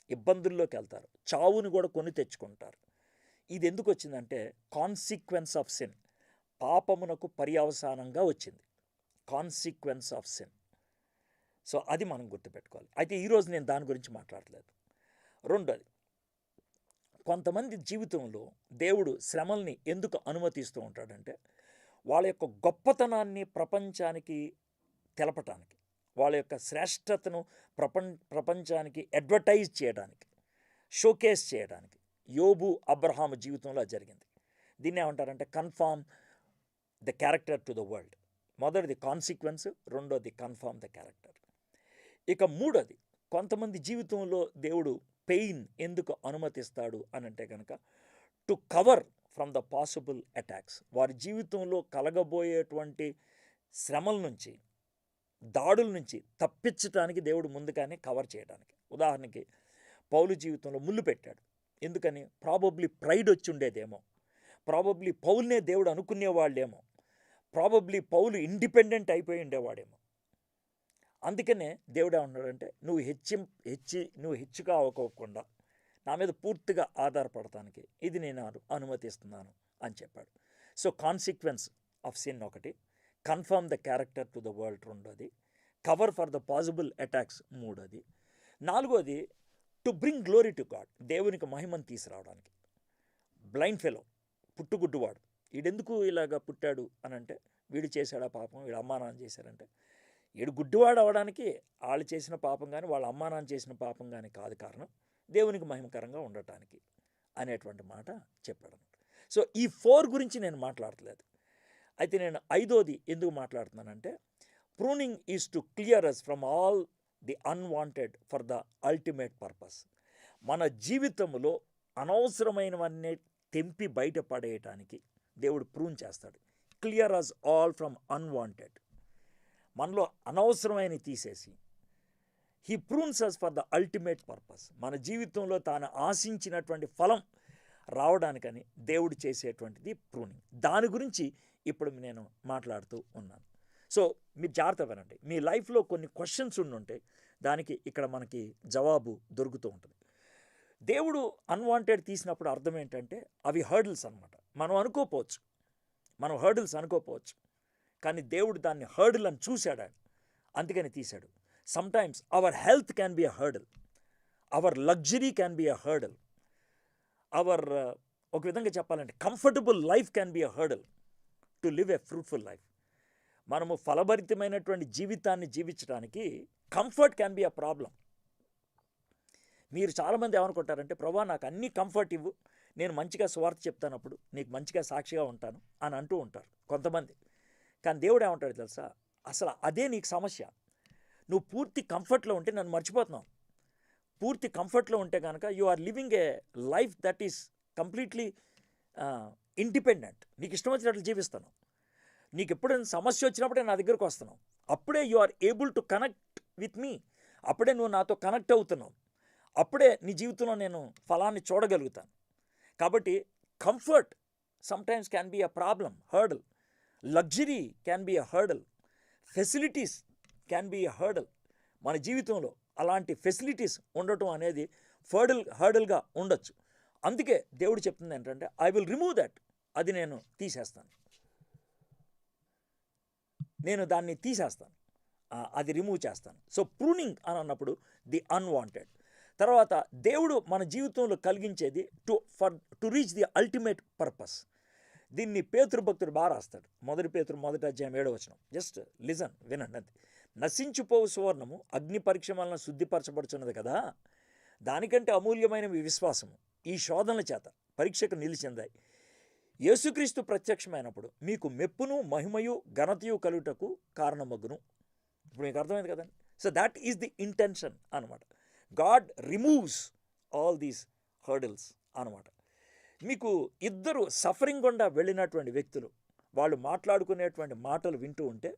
ఇబ్బందుల్లోకి వెళ్తారు, చావుని కూడా కొని తెచ్చుకుంటారు. ఇది ఎందుకు వచ్చిందంటే కాన్సిక్వెన్స్ ఆఫ్ సిన్, పాపమునకు పర్యవసానంగా వచ్చింది. Consequence of sin. సో అది మనం గుర్తుపెట్టుకోవాలి. అయితే ఈరోజు నేను దాని గురించి మాట్లాడలేదు. రెండోది, కొంతమంది జీవితంలో దేవుడు శ్రమల్ని ఎందుకు అనుమతిస్తూ ఉంటాడంటే వాళ్ళ యొక్క గొప్పతనాన్ని ప్రపంచానికి తెలపటానికి, వాళ్ళ యొక్క శ్రేష్టతను ప్రపంచానికి అడ్వర్టైజ్ చేయడానికి, షోకేస్ చేయడానికి. యోబు, అబ్రహాము జీవితంలో జరిగింది. దీన్ని ఏమంటారంటే confirm the character to the world. మొదటిది కాన్సిక్వెన్స్, రెండోది కన్ఫార్మ్ ద క్యారెక్టర్. ఇక మూడోది, కొంతమంది జీవితంలో దేవుడు పెయిన్ ఎందుకు అనుమతిస్తాడు అని అంటే కనుక to cover from the possible attacks. వారి జీవితంలో కలగబోయేటువంటి శ్రమల నుంచి, దాడుల నుంచి తప్పించడానికి దేవుడు ముందుగానే కవర్ చేయడానికి. ఉదాహరణకి పౌలు జీవితంలో ముళ్ళు పెట్టాడు. ఎందుకని? ప్రాబబ్లీ ప్రైడ్ వచ్చి ఉండేదేమో, ప్రాబబ్లీ పౌల్నే దేవుడు అనుకునేవాళ్ళేమో, ప్రాబబ్లీ పౌలు ఇండిపెండెంట్ అయిపోయి ఉండేవాడేమో. అందుకనే దేవుడు ఏమన్నాడంటే నువ్వు హెచ్చుగా అవ్వకోకుండా నా మీద పూర్తిగా ఆధారపడటానికి ఇది నేను అనుమతిస్తున్నాను అని చెప్పాడు. సో కాన్సిక్వెన్స్ ఆఫ్ సిన్ ఒకటి, confirm the character to the world రెండోది, cover for the possible attacks మూడోది, నాలుగోది to bring glory to God, దేవునికి మహిమను తీసుకురావడానికి. బ్లైండ్ ఫెలో, పుట్టుగుడ్డువాడు, వీడెందుకు ఇలాగా పుట్టాడు అని అంటే వీడు చేశాడా పాపం, వీడు అమ్మానాన్న చేశారంటే, వీడు గుడ్డివాడు అవడానికి వాళ్ళు చేసిన పాపం కానీ వాళ్ళ అమ్మానాన్న చేసిన పాపం కానీ కాదు కారణం, దేవునికి మహిమకరంగా ఉండటానికి అనేటువంటి మాట చెప్పాడు. సో ఈ 4 గురించి నేను మాట్లాడట్లేదు. అయితే నేను 5వది ఎందుకు మాట్లాడుతున్నానంటే pruning is to clear us from all the unwanted for the ultimate purpose. మన జీవితంలో అనవసరమైనవన్నీ తెంపి బయటపడేయటానికి దేవుడు ప్రూన్ చేస్తాడు. Clear us all from unwanted, మనలో అనవసరమైనవి తీసేసి he prunes us for the ultimate purpose. మన జీవితంలో తాను ఆశించినటువంటి ఫలం రావడానికని దేవుడు చేసేటువంటిది ప్రూనింగ్. దాని గురించి ఇప్పుడు నేను మాట్లాడుతూ ఉన్నాను. సో మీరు జాగ్రత్త వినండి. మీ లైఫ్లో కొన్ని క్వశ్చన్స్ ఉండుంటాయి, దానికి ఇక్కడ మనకి జవాబు దొరుకుతూ ఉంటుంది. దేవుడు అన్వాంటెడ్ తీసినప్పుడు అర్థం ఏంటంటే అవి హర్డిల్స్ అనమాట. మనం హర్డిల్స్ అనుకోపోవచ్చు, కానీ దేవుడు దాన్ని హర్డిల్ అని చూశాడు ఆయన, అందుకని తీశాడు. Sometimes our health can be a hurdle, our luxury can be a hurdle, our ఒక విధంగా చెప్పాలంటే comfortable life can be a hurdle to live a fruitful life. మనము ఫలభరితమైనటువంటి జీవితాన్ని జీవించడానికి comfort can be a problem. మీరు చాలామంది ఏమనుకుంటారంటే, ప్రభా నాకు అన్ని కంఫర్ట్ ఇవ్వు, నేను మంచిగా స్వార్థ చెప్తానప్పుడు నీకు మంచిగా సాక్షిగా ఉంటాను అని అంటూ ఉంటారు కొంతమంది. కానీ దేవుడు ఏమంటాడు తెలుసా, అసలు అదే నీకు సమస్య. నువ్వు పూర్తి కంఫర్ట్లో ఉంటే నన్ను మర్చిపోతున్నావు. పూర్తి కంఫర్ట్లో ఉంటే కనుక you are living a life that is completely independent. నీకు ఇష్టం వచ్చినట్లు జీవిస్తాను. నీకు ఎప్పుడైనా సమస్య వచ్చినప్పుడే నా దగ్గరకు వస్తున్నావు, అప్పుడే you are able to connect with me, అప్పుడే నువ్వు నాతో కనెక్ట్ అవుతున్నావు, అప్పుడే నీ జీవితంలో నేను ఫలాన్ని చూడగలుగుతాను. కాబట్టి comfort sometimes can be a problem, hurdle. Luxury can be a hurdle, facilities can be a hurdle. మన జీవితంలో అలాంటి ఫెసిలిటీస్ ఉండటం అనేది హర్డల్గా ఉండొచ్చు. అందుకే దేవుడు చెప్తుంది ఏంటంటే ఐ విల్ రిమూవ్ దట్, అది నేను తీసేస్తాను, నేను దాన్ని తీసేస్తాను, అది రిమూవ్ చేస్తాను. సో ప్రూనింగ్ అని అన్నప్పుడు ది అన్వాంటెడ్. తర్వాత దేవుడు మన జీవితంలో కలిగించేది to reach the ultimate purpose. దీన్ని పేతురు భక్తుడు బాగా రాస్తాడు. 1 పేతురు 1వ అధ్యాయం 7వ వచనం. జస్ట్ లిజన్, వినండి. అది నశించిపోవు సువర్ణము అగ్ని పరీక్ష వలన శుద్ధిపరచబడుచున్నది కదా, దానికంటే అమూల్యమైన మీ విశ్వాసము ఈ శోధనల చేత పరీక్షకు నిలిచిందాయి. యేసుక్రీస్తు ప్రత్యక్షమైనప్పుడు మీకు మెప్పును మహిమయు ఘనతయు కలుగుటకు కారణమగును. ఇప్పుడు మీకు అర్థమైంది కదండి. So that is the intention అనమాట. God removes all these hurdles అనమాట. మీకు ఇద్దరు సఫరింగ్ గుండా వెళ్ళినటువంటి వ్యక్తులు వాళ్ళు మాట్లాడుకునేటువంటి మాటలు వింటూ ఉంటే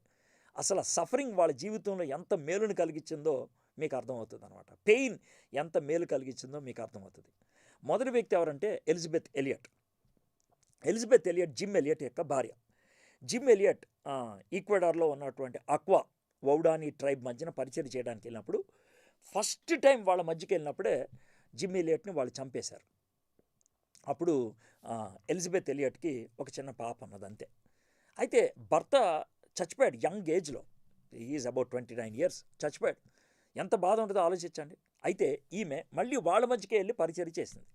అసలు సఫరింగ్ వాళ్ళ జీవితంలో ఎంత మేలుని కలిగించిందో మీకు అర్థమవుతుంది అనమాట. పెయిన్ ఎంత మేలు కలిగించిందో మీకు అర్థమవుతుంది. మొదటి వ్యక్తి ఎవరంటే ఎలిజబెత్ ఎలియట్. జిమ్ ఎలియట్ యొక్క భార్య. జిమ్ ఎలియట్ ఈక్వెడార్లో ఉన్నటువంటి అక్వా వౌడాని ట్రైబ్ మధ్యన పరిచయం చేయడానికి వెళ్ళినప్పుడు ఫస్ట్ టైం వాళ్ళ మధ్యకి వెళ్ళినప్పుడే జిమ్ ఎలియట్ని వాళ్ళు చంపేశారు. అప్పుడు ఎలిజబెత్ ఎలియట్కి ఒక చిన్న పాప ఉన్నది అంతే. అయితే భర్త చచ్చిపోయాడు యంగ్ ఏజ్లో, ఈజ్ అబౌట్ 29 years, చచ్చిపోయాడు. ఎంత బాధ ఉంటుందో ఆలోచించండి. అయితే ఈమె మళ్ళీ వాళ్ళ మధ్యకే వెళ్ళి పరిచయం చేసింది.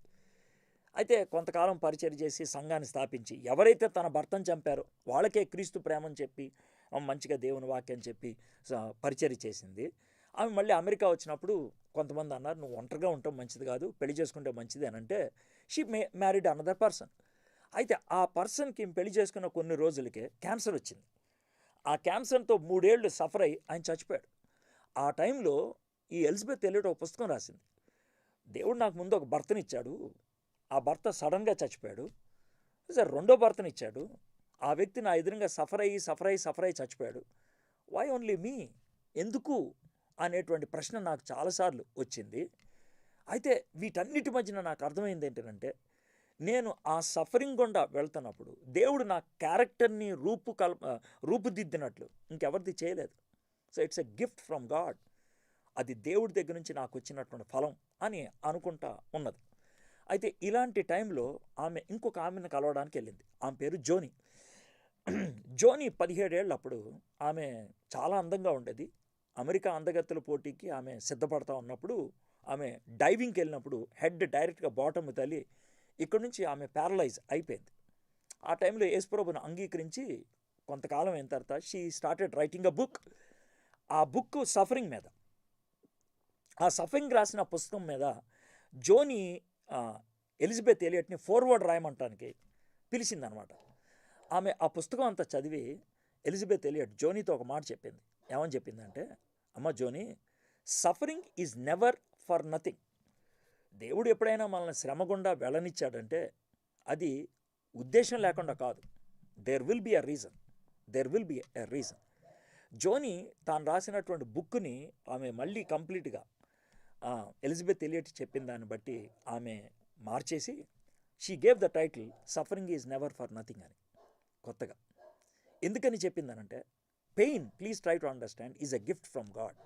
అయితే కొంతకాలం పరిచయం చేసి సంఘాన్ని స్థాపించి ఎవరైతే తన భర్తను చంపారో వాళ్ళకే క్రీస్తు ప్రేమని చెప్పి మంచిగా దేవుని వాక్యం చెప్పి పరిచయం చేసింది. ఆమె మళ్ళీ అమెరికా వచ్చినప్పుడు కొంతమంది అన్నారు, నువ్వు ఒంటరిగా ఉండటం మంచిది కాదు, పెళ్లి చేసుకుంటే మంచిది అని అంటే షీ మ్యారీడ్ అనదర్ పర్సన్. అయితే ఆ పర్సన్కి పెళ్లి చేసుకున్న కొన్ని రోజులకే క్యాన్సర్ వచ్చింది. ఆ క్యాన్సర్తో 3 ఏళ్ళు సఫర్ అయ్యి ఆయన చచ్చిపోయాడు. ఆ టైంలో ఈ ఎలిజబెత్ ఎలియట్ ఒక పుస్తకం రాసింది. దేవుడు నాకు ముందు ఒక భర్తనిచ్చాడు, ఆ భర్త సడన్గా చచ్చిపోయాడు. సార్ రెండో భర్తనిచ్చాడు, ఆ వ్యక్తి నా ఎదురుగా సఫర్ అయ్యి చచ్చిపోయాడు. వై ఓన్లీ మీ, ఎందుకు అనేటువంటి ప్రశ్న నాకు చాలాసార్లు వచ్చింది. అయితే వీటన్నిటి మధ్యన నాకు అర్థమైంది ఏంటంటే నేను ఆ సఫరింగ్ గుండా వెళ్తున్నప్పుడు దేవుడు నా క్యారెక్టర్ని రూపుదిద్దినట్లు ఇంకెవరిది చేయలేదు. So it's a gift from God. అది దేవుడి దగ్గర నుంచి నాకు వచ్చినటువంటి ఫలం అని అనుకుంటా ఉన్నది. అయితే ఇలాంటి టైంలో ఆమె ఇంకొక ఆమెను కలవడానికి వెళ్ళింది. ఆమె పేరు జోని. 17 ఏళ్ళు అప్పుడు ఆమె చాలా అందంగా ఉండేది. అమెరికా అందగత్తెల పోటీకి ఆమె సిద్ధపడతా ఉన్నప్పుడు ఆమె డైవింగ్కి వెళ్ళినప్పుడు హెడ్ డైరెక్ట్గా బాటమ్ తల్లి ఇక్కడ నుంచి ఆమె ప్యారలైజ్ అయిపోయింది. ఆ టైంలో యేసుప్రభుని అంగీకరించి కొంతకాలం అయిన తర్వాత she started writing a book. ఆ బుక్ సఫరింగ్ మీద, ఆ సఫరింగ్ రాసిన పుస్తకం మీద జోని ఎలిజబెత్ ఎలియట్ని ఫోర్వర్డ్ రాయమంటానికి పిలిచిందనమాట. ఆమె ఆ పుస్తకం అంతా చదివి ఎలిజబెత్ ఎలియట్ జోనీతో ఒక మాట చెప్పింది. ఏమని చెప్పిందంటే, అమ్మ Joni, suffering is never for nothing. దేవుడు ఎప్పుడైనా మనల్ని శ్రమ గుండా వెళ్ళనిచ్చాడంటే అది ఉద్దేశం లేకుండా కాదు. There will be a reason. Joni తాను రాసినటువంటి బుక్ని ఆమె మళ్ళీ కంప్లీట్గా ఎలిజబెత్ ఎలియట్ చెప్పిన దాన్ని బట్టి ఆమె మార్చేసి she gave the title suffering is never for nothing అని కొత్తగా. ఎందుకని చెప్పిందనంటే pain, please try to understand, is a gift from God.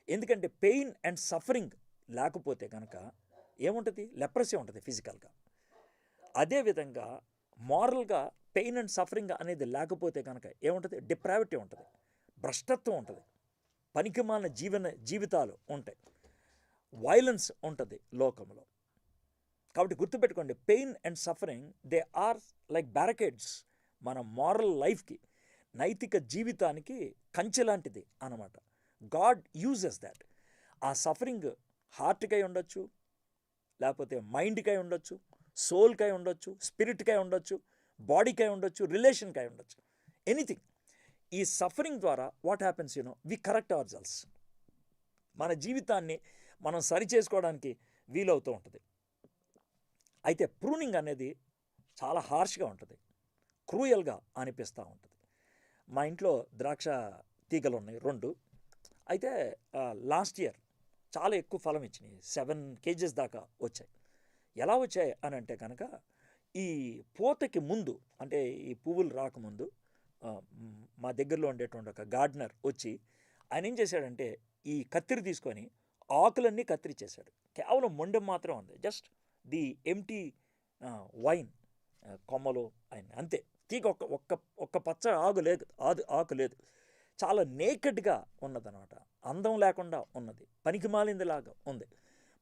ఎందుకంటే పెయిన్ అండ్ సఫరింగ్ లేకపోతే కనుక ఏముంటుంది? లెప్రసీ ఉంటుంది ఫిజికల్గా. అదేవిధంగా మారల్గా పెయిన్ అండ్ సఫరింగ్ అనేది లేకపోతే కనుక ఏముంటుంది? డిప్రావిటీ ఉంటుంది, భ్రష్టత్వం ఉంటుంది, పనికిమాలిన జీవితాలు ఉంటాయి, వైలెన్స్ ఉంటుంది లోకంలో. కాబట్టి గుర్తుపెట్టుకోండి, pain and suffering they are like barricades మన మారల్ లైఫ్కి, నైతిక జీవితానికి కంచె లాంటిది అన్నమాట. God uses that. ఆ సఫరింగ్ హార్ట్కై ఉండొచ్చు, లేకపోతే మైండ్కై ఉండొచ్చు, సోల్కై ఉండొచ్చు, స్పిరిట్కై ఉండొచ్చు, బాడీకై ఉండొచ్చు, రిలేషన్కై ఉండొచ్చు, ఎనీథింగ్. ఈ సఫరింగ్ ద్వారా what happens we correct our selves. మన జీవితాన్ని మనం సరి చేసుకోవడానికి వీలవుతూ ఉంటుంది. అయితే ప్రూనింగ్ అనేది చాలా హార్ష్గా ఉంటుంది, క్రూయల్గా అనిపిస్తూ ఉంటుంది. మా ఇంట్లో ద్రాక్ష తీగలు ఉన్నాయి 2. అయితే లాస్ట్ ఇయర్ చాలా ఎక్కువ ఫలం ఇచ్చినాయి, 7 kgs దాకా వచ్చాయి. ఎలా వచ్చాయి అని అంటే కనుక ఈ పూతకి ముందు, అంటే ఈ పువ్వులు రాకముందు మా దగ్గరలో ఉండేటువంటి ఒక గార్డెనర్ వచ్చి ఆయన ఏం చేశాడంటే ఈ కత్తిరి తీసుకొని ఆకులన్నీ కత్తిరించేశాడు. కేవలం మొండెం మాత్రం ఉంది, జస్ట్ ది ఎంటీ వైన్ కొమ్మలు ఆయన అంతే. తీగ ఒక్క పచ్చ ఆకు లేదు, చాలా నేకెడ్గా ఉన్నదనమాట, అందం లేకుండా ఉన్నది, పనికిమాలిందిలాగా ఉంది.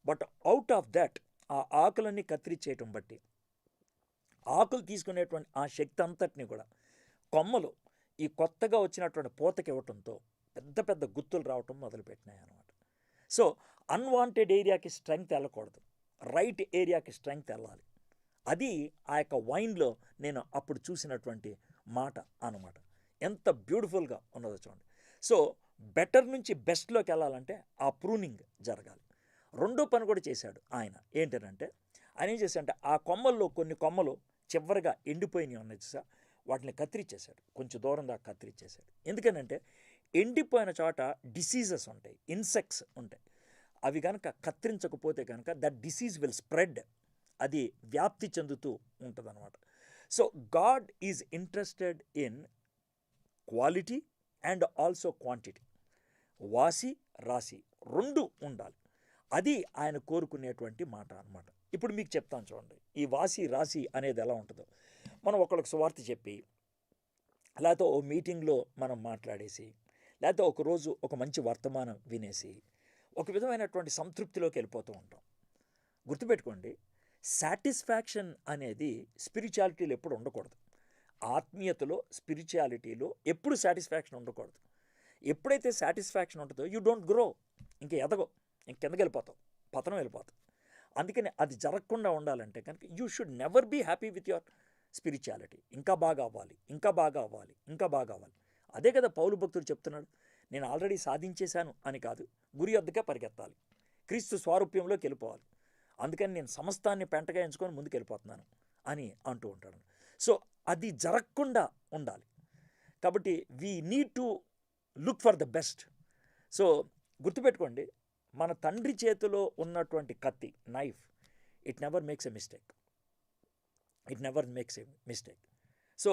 బట్ అవుట్ ఆఫ్ దట్ ఆ ఆకులన్నీ కత్తిరించేయటం బట్టి ఆకులు తీసుకునేటువంటి ఆ శక్తి అంతటిని కూడా కొమ్మలు ఈ కొత్తగా వచ్చినటువంటి పూతకి ఇవ్వటంతో పెద్ద పెద్ద గుత్తులు రావటం మొదలుపెట్టినాయి అన్నమాట. సో అన్వాంటెడ్ ఏరియాకి స్ట్రెంగ్త్ వెళ్ళకూడదు, రైట్ ఏరియాకి స్ట్రెంగ్త్ వెళ్ళాలి. అది ఆ యొక్క వైన్లో నేను అప్పుడు చూసినటువంటి మాట అన్నమాట. ఎంత బ్యూటిఫుల్గా ఉన్నదో చూడండి. సో బెటర్ నుంచి బెస్ట్లోకి వెళ్ళాలంటే ఆ ప్రూనింగ్ జరగాలి. రెండో పని కూడా చేశాడు ఆయన. ఏంటంటే ఆయన ఏం చేశాడంటే ఆ కొమ్మల్లో కొన్ని కొమ్మలు చివరిగా ఎండిపోయినవి ఉన్నాయి చూసా, వాటిని కత్తిరించేశాడు, కొంచెం దూరం దాకా కత్తిరించేశాడు. ఎందుకనంటే ఎండిపోయిన చోట డిసీజెస్ ఉంటాయి, ఇన్సెక్ట్స్ ఉంటాయి. అవి కనుక కత్తిరించకపోతే కనుక దట్ డిసీజ్ విల్ స్ప్రెడ్, అది వ్యాప్తి చెందుతూ ఉంటుంది అనమాట. So God is interested in quality and also quantity. వాసి రాసి 2 ఉండాలి, అది ఆయన కోరుకునేటువంటి మాట అన్నమాట. ఇప్పుడు మీకు చెప్తాను చూడండి, ఈ వాసి రాసి అనేది ఎలా ఉంటుందో. మనం ఒకళ్ళకి సువార్త చెప్పి, లేకపోతే ఓ మీటింగ్లో మనం మాట్లాడేసి, లేకపోతే ఒకరోజు ఒక మంచి వర్తమానం వినేసి ఒక విధమైనటువంటి సంతృప్తిలోకి వెళ్ళిపోతూ ఉంటాం. గుర్తుపెట్టుకోండి, సాటిస్ఫాక్షన్ అనేది స్పిరిచువాలిటీలో ఎప్పుడు ఉండకూడదు. ఆత్మీయతలో, స్పిరిచువాలిటీలో ఎప్పుడు సాటిస్ఫాక్షన్ ఉండకూడదు. ఎప్పుడైతే సాటిస్ఫాక్షన్ ఉంటుందో యూ డోంట్ గ్రో, ఇంక ఎదగో, ఇంక కిందకి వెళ్ళిపోతావు, పతనం వెళ్ళిపోతావు. అందుకని అది జరగకుండా ఉండాలంటే కనుక you should never be happy with your spirituality. ఇంకా బాగా అవ్వాలి, ఇంకా బాగా అవ్వాలి, ఇంకా బాగా అవ్వాలి. అదే కదా పౌలు భక్తుడు చెప్తున్నాడు, నేను ఆల్రెడీ సాధించేశాను అని కాదు, గురి వద్దకే పరిగెత్తాలి, క్రీస్తు స్వారూప్యంలోకి వెళ్ళిపోవాలి. అందుకని నేను సమస్తాన్ని పెంటగా ఎంచుకొని ముందుకు వెళ్ళిపోతున్నాను అని అంటూ ఉంటాడు. సో అది జరగకుండా ఉండాలి. కాబట్టి we need to look for the best. So గుర్తుపెట్టుకోండి, మన తండ్రి చేతిలో ఉన్నటువంటి కత్తి, knife, it never makes a mistake, it never makes a mistake. So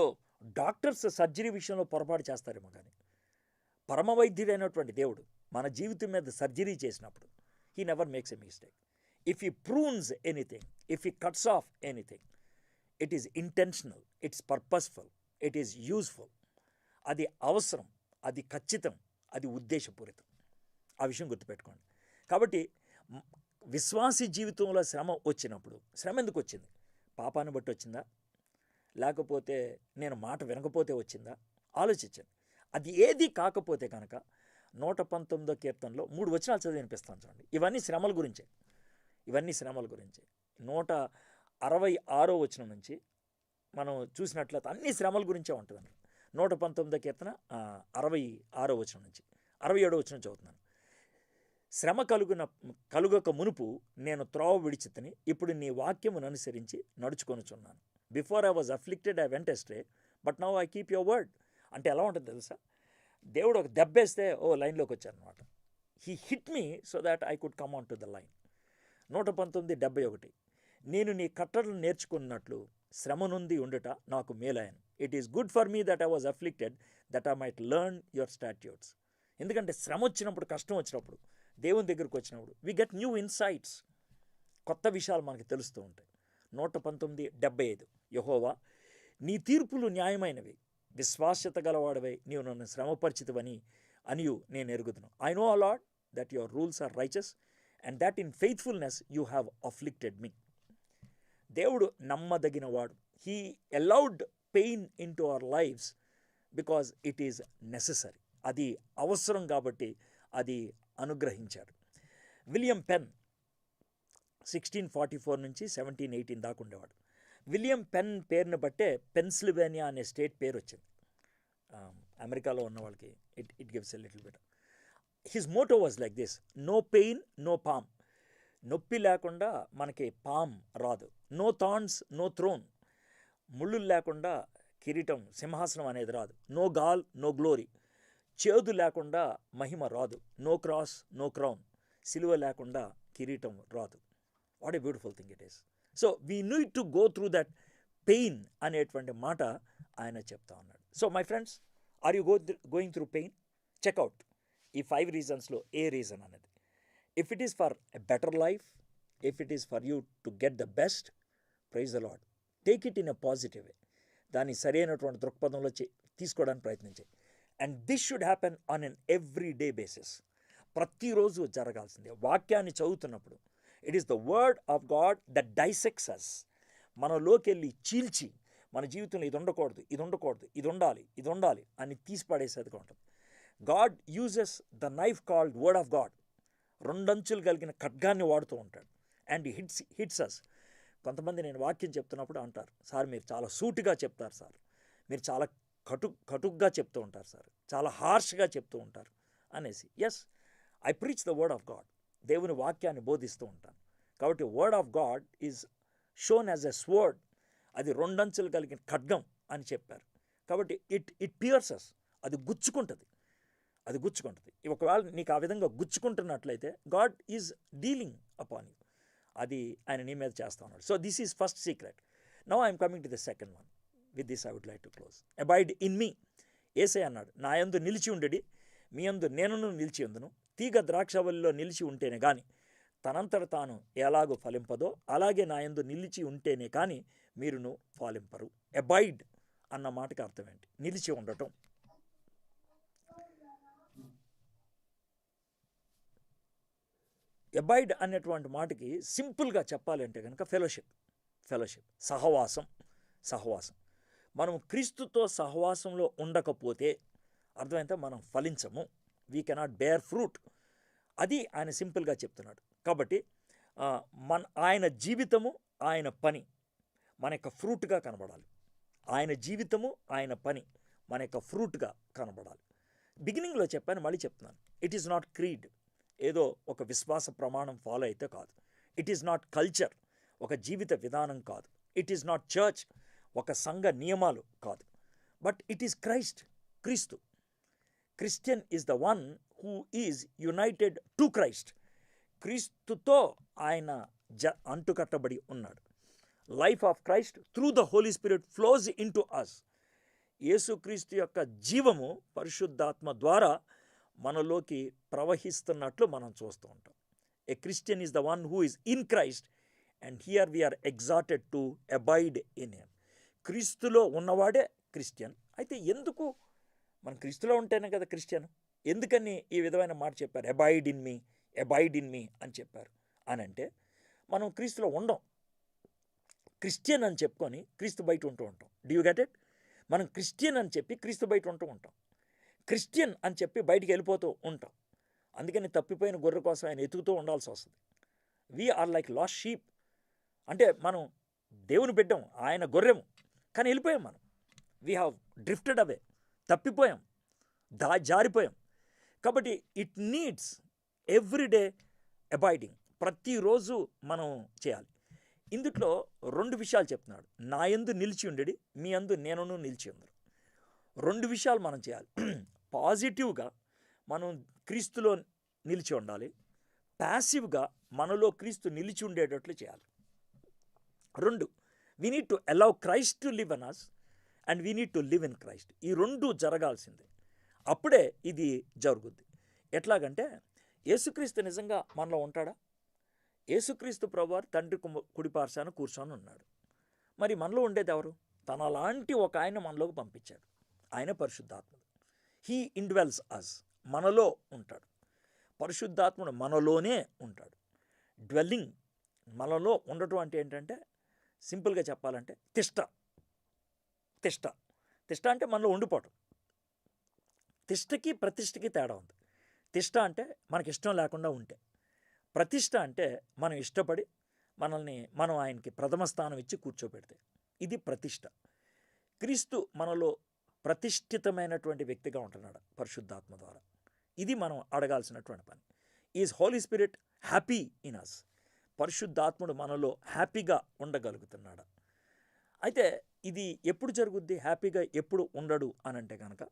doctors surgery విషయంలో పొరపాటు చేస్తారేమో, కానీ పరమ వైద్యుడైనటువంటి దేవుడు మన జీవితం మీద సర్జరీ చేసినప్పుడు he never makes a mistake. If he prunes anything, if he cuts off anything, it is intentional, it's purposeful, it is useful. అది అవసరం, అది ఖచ్చితం, అది ఉద్దేశపూరితం. ఆ విషయం గుర్తుపెట్టుకోండి. కాబట్టి విశ్వాసీ జీవితంలో శ్రమ వచ్చినప్పుడు, శ్రమ ఎందుకు వచ్చింది? పాపాన్ని బట్టి వచ్చిందా, లేకపోతే నేను మాట వినకపోతే వచ్చిందా? ఆలోచించండి. అది ఏది కాకపోతే కనుక 119వ కీర్తనలో 3 వచనాలు చదివి వినిపిస్తాను చూడండి. ఇవన్నీ శ్రమల గురించే, ఇవన్నీ శ్రమల గురించే. 166వ వచనం నుంచి మనం చూసినట్లయితే అన్ని శ్రమల గురించే ఉంటుందండి. 119వ కీర్తన 66వ వచనం నుంచి 67వ వచనం చదువుతున్నాను. శ్రమ కలుగక మునుపు నేను త్రోవ విడిచితిని, ఇప్పుడు నీ వాక్యమును అనుసరించి నడుచుకొనుచున్నాను. Before I was afflicted I went astray, but now I keep your word. అంటే ఎలా ఉంటుంది తెలుసా? దేవుడు ఒక దెబ్బేస్తే లైన్లోకి వచ్చారనమాట. He hit me so that I could come on to the line. 119:71 నేను నీ కట్టడలు నేర్చుకున్నట్లు శ్రమ నుండి ఉండుట నాకు మేలాయను. It is good for me that I was afflicted that I might learn your statutes. ఎందుకంటే శ్రమ వచ్చినప్పుడు, కష్టం వచ్చినప్పుడు, దేవుని దగ్గరకు వచ్చినప్పుడు వి గెట్ న్యూ ఇన్సైట్స్. కొత్త విషయాలు మనకు తెలుస్తూ ఉంటాయి. 119:75 యెహోవా, నీ తీర్పులు న్యాయమైనవి, విశ్వాస్యత గలవాడవై నీవు నన్ను శ్రమపరిచితవని అనియు నేను ఎరుగుదును. I know O Lord that your rules are righteous and that in faithfulness you have afflicted me. దేవుడు నమ్మదగినవాడు. He allowed pain into our lives because it is necessary. అది అవసరం కాబట్టి అది అనుగ్రహించాడు. విలియం పెన్ 1644 నుంచి 1718 దాకా ఉండేవాడు. విలియం పెన్ పేరుని బట్టే పెన్సిల్వేనియా అనే స్టేట్ పేరు వచ్చింది. అమెరికాలో ఉన్న వాళ్ళకి it gives a little bit. His motto was like this: no pain no palm. నొప్పి లేకుండా మనకి పామ్ రాదు. No thorns no throne. ముళ్ళు లేకుండా కిరీటం, సింహాసనం అనేది రాదు. No gall no glory. చేదు లేకుండా మహిమ రాదు. No cross no crown. సిలువ లేకుండా కిరీటం రాదు. What a beautiful thing it is. So we need to go through that pain అనేటువంటి మాట ఆయన చెప్తా ఉన్నాడు. So my friends, are you going through pain? Check out ఈ 5 రీజన్స్లో ఏ రీజన్ అనేది. If it is for a better life, if it is for you to get the best, praise the Lord. Take it in a positive way. దాన్ని సరైనటువంటి దృక్పథంలో తీసుకోవడానికి ప్రయత్నించాయి. And this should happen on an every day basis. ప్రతిరోజు జరగాల్సిందే. వాక్యాన్ని చదువుతున్నప్పుడు it is the word of God that dissects us. మనలోకి వెళ్ళి చీల్చి మన జీవితంలో ఇది ఉండకూడదు, ఇది ఉండకూడదు, ఇది ఉండాలి, ఇది ఉండాలి అని తీసి పడేసేదిగా ఉంటుంది. God uses the knife called word of God. 2 అంచులు కలిగిన ఖడ్గాన్ని వాడుతూ ఉంటాడు. అండ్ హిట్స్ అస్. కొంతమంది నేను వాక్యం చెప్తున్నప్పుడు అంటారు, సార్ మీరు చాలా సూటిగా చెప్తారు సార్, మీరు చాలా కటుగ్గా చెప్తూ ఉంటారు సార్, చాలా హార్ష్గా చెప్తూ ఉంటారు అనేసి. Yes, I preach the word of God. దేవుని వాక్యాన్ని బోధిస్తూ ఉంటాను. కాబట్టి word of God is shown as a sword. అది 2 అంచులు కలిగిన ఖడ్గం అని చెప్పారు. కాబట్టి ఇట్ పియర్సెస్. అది గుచ్చుకుంటుంది. ఒకవేళ నీకు ఆ విధంగా గుచ్చుకుంటున్నట్లయితే God is dealing upon you. అది ఆయన నీ మీద చేస్తా ఉన్నాడు. So this is first secret. Now I'm coming to the second one. With this I would like to close. Abide in me. Yesayya అన్నాడు, నా యందు నిలిచి ఉండడి, మీ యందు నేనును నిలిచి ఉందును. తీగ ద్రాక్షవల్లిలో నిలిచి ఉంటేనే కానీ తనంతట తాను ఎలాగో ఫలింపదో, అలాగే నా యందు నిలిచి ఉంటేనే కానీ మీరును ఫలింపరు. అబైడ్ అన్న మాటకి అర్థం ఏంటి? నిలిచి ఉండటం. అబైడ్ అనేటువంటి మాటకి సింపుల్గా చెప్పాలంటే కనుక ఫెలోషిప్, సహవాసం. మనం క్రీస్తుతో సహవాసంలో ఉండకపోతే అర్థమైతే మనం ఫలించము. We cannot bear fruit. అది ఆయన సింపుల్గా చెప్తున్నాడు. కాబట్టి ఆయన జీవితము, ఆయన పని మన యొక్క ఫ్రూట్గా కనబడాలి. ఆయన జీవితము, ఆయన పని మన యొక్క ఫ్రూట్గా కనబడాలి. బిగినింగ్లో చెప్పాను, మళ్ళీ చెప్తున్నాను. ఇట్ ఈస్ నాట్ క్రీడ్, ఏదో ఒక విశ్వాస ప్రమాణం ఫాలో అయితే కాదు. ఇట్ ఈస్ నాట్ కల్చర్, ఒక జీవిత విధానం కాదు. ఇట్ ఈస్ నాట్ చర్చ్, ఒక సంఘ నియమాలు కాదు. బట్ ఇట్ ఈస్ క్రీస్తు. Christian is the one who is united to Christ. క్రీస్తుతో ఆయన అంటుకట్టబడి ఉన్నాడు. Life of Christ through the Holy Spirit flows into us. యేసుక్రీస్తు యొక్క జీవము పరిశుద్ధాత్మ ద్వారా మనలోకి ప్రవహిస్తున్నట్లు మనం చూస్తూ ఉంటాం. A Christian is the one who is in Christ and here we are exhorted to abide in him. క్రీస్తులో ఉన్నవాడే క్రిస్టియన్. అయితే ఎందుకు మనం క్రీస్తులో ఉంటేనే కదా క్రిస్టియన్? ఎందుకని ఈ విధమైన మాట చెప్పారు? అబైడ్ ఇన్ మీ అని చెప్పారు అని అంటే, మనం క్రీస్తులో ఉండం. క్రిస్టియన్ అని చెప్పుకొని క్రీస్తు బయట ఉంటూ ఉంటాం. Do you get it? మనం క్రిస్టియన్ అని చెప్పి క్రీస్తు బయట ఉంటూ ఉంటాం. క్రిస్టియన్ అని చెప్పి బయటికి వెళ్ళిపోతూ ఉంటాం. అందుకని తప్పిపోయిన గొర్రె కోసం ఆయన ఎతుకుతూ ఉండాల్సి వస్తుంది. We are like lost sheep. అంటే మనం దేవుని బిడ్డం, ఆయన గొర్రెము, కానీ వెళ్ళిపోయాం మనం. వీ హ్యావ్ డ్రిఫ్టెడ్ అవే, తప్పిపోయాం, జారిపోయాం. కాబట్టి ఇట్ నీడ్స్ ఎవ్రీడే అబైడింగ్. ప్రతిరోజు మనం చేయాలి. ఇందులో 2 విషయాలు చెప్తున్నాడు. నా యందు నిలిచి ఉండడి, మీ యందు నేనును నిలిచి ఉందరు. 2 విషయాలు మనం చేయాలి. పాజిటివ్గా మనం క్రీస్తులో నిలిచి ఉండాలి. ప్యాసివ్గా మనలో క్రీస్తు నిలిచి ఉండేటట్లు చేయాలి. 2, we need to allow Christ to live in us and we need to live in Christ. ఈ రెండు జరగాల్సిందే, అప్పుడే ఇది జరుగుద్ది. ఎట్లాగంటే యేసుక్రీస్తు నిజంగా మనలో ఉంటాడా? యేసుక్రీస్తు ప్రభువారు తండ్రి కుడిపార్శాన కూర్చొని ఉన్నాడు. మరి మనలో ఉండేది ఎవరు? తన లాంటి ఒక ఆయన మనలోకి పంపించాడు. ఆయన పరిశుద్ధాత్ముడు. హీ ఇండ్వెల్స్ అస్, మనలో ఉంటాడు. పరిశుద్ధాత్ముడు మనలోనే ఉంటాడు. డ్వెల్లింగ్, మనలో ఉండటం అంటే ఏంటంటే సింపుల్గా చెప్పాలంటే తిష్ట అంటే మనలో ఉండిపోవటం. తిష్టకి ప్రతిష్టకి తేడా ఉంది. తిష్ట అంటే మనకి ఇష్టం లేకుండా ఉంటే, ప్రతిష్ట అంటే మనం ఇష్టపడి మనం ఆయనకి ప్రథమ స్థానం ఇచ్చి కూర్చోబెడితే, ఇది ప్రతిష్ట. క్రీస్తు మనలో ప్రతిష్ఠితమైనటువంటి వ్యక్తిగా ఉంటున్నాడు పరిశుద్ధాత్మ ద్వారా. ఇది మనం అడగాల్సినటువంటి పని. Is Holy Spirit happy in us? పరిశుద్ధాత్ముడు మనలో హ్యాపీగా ఉండగలుగుతున్నాడా? అయితే ఇది ఎప్పుడు జరుగుద్ది? హ్యాపీగా ఎప్పుడు ఉండడు అని అంటే కనుక,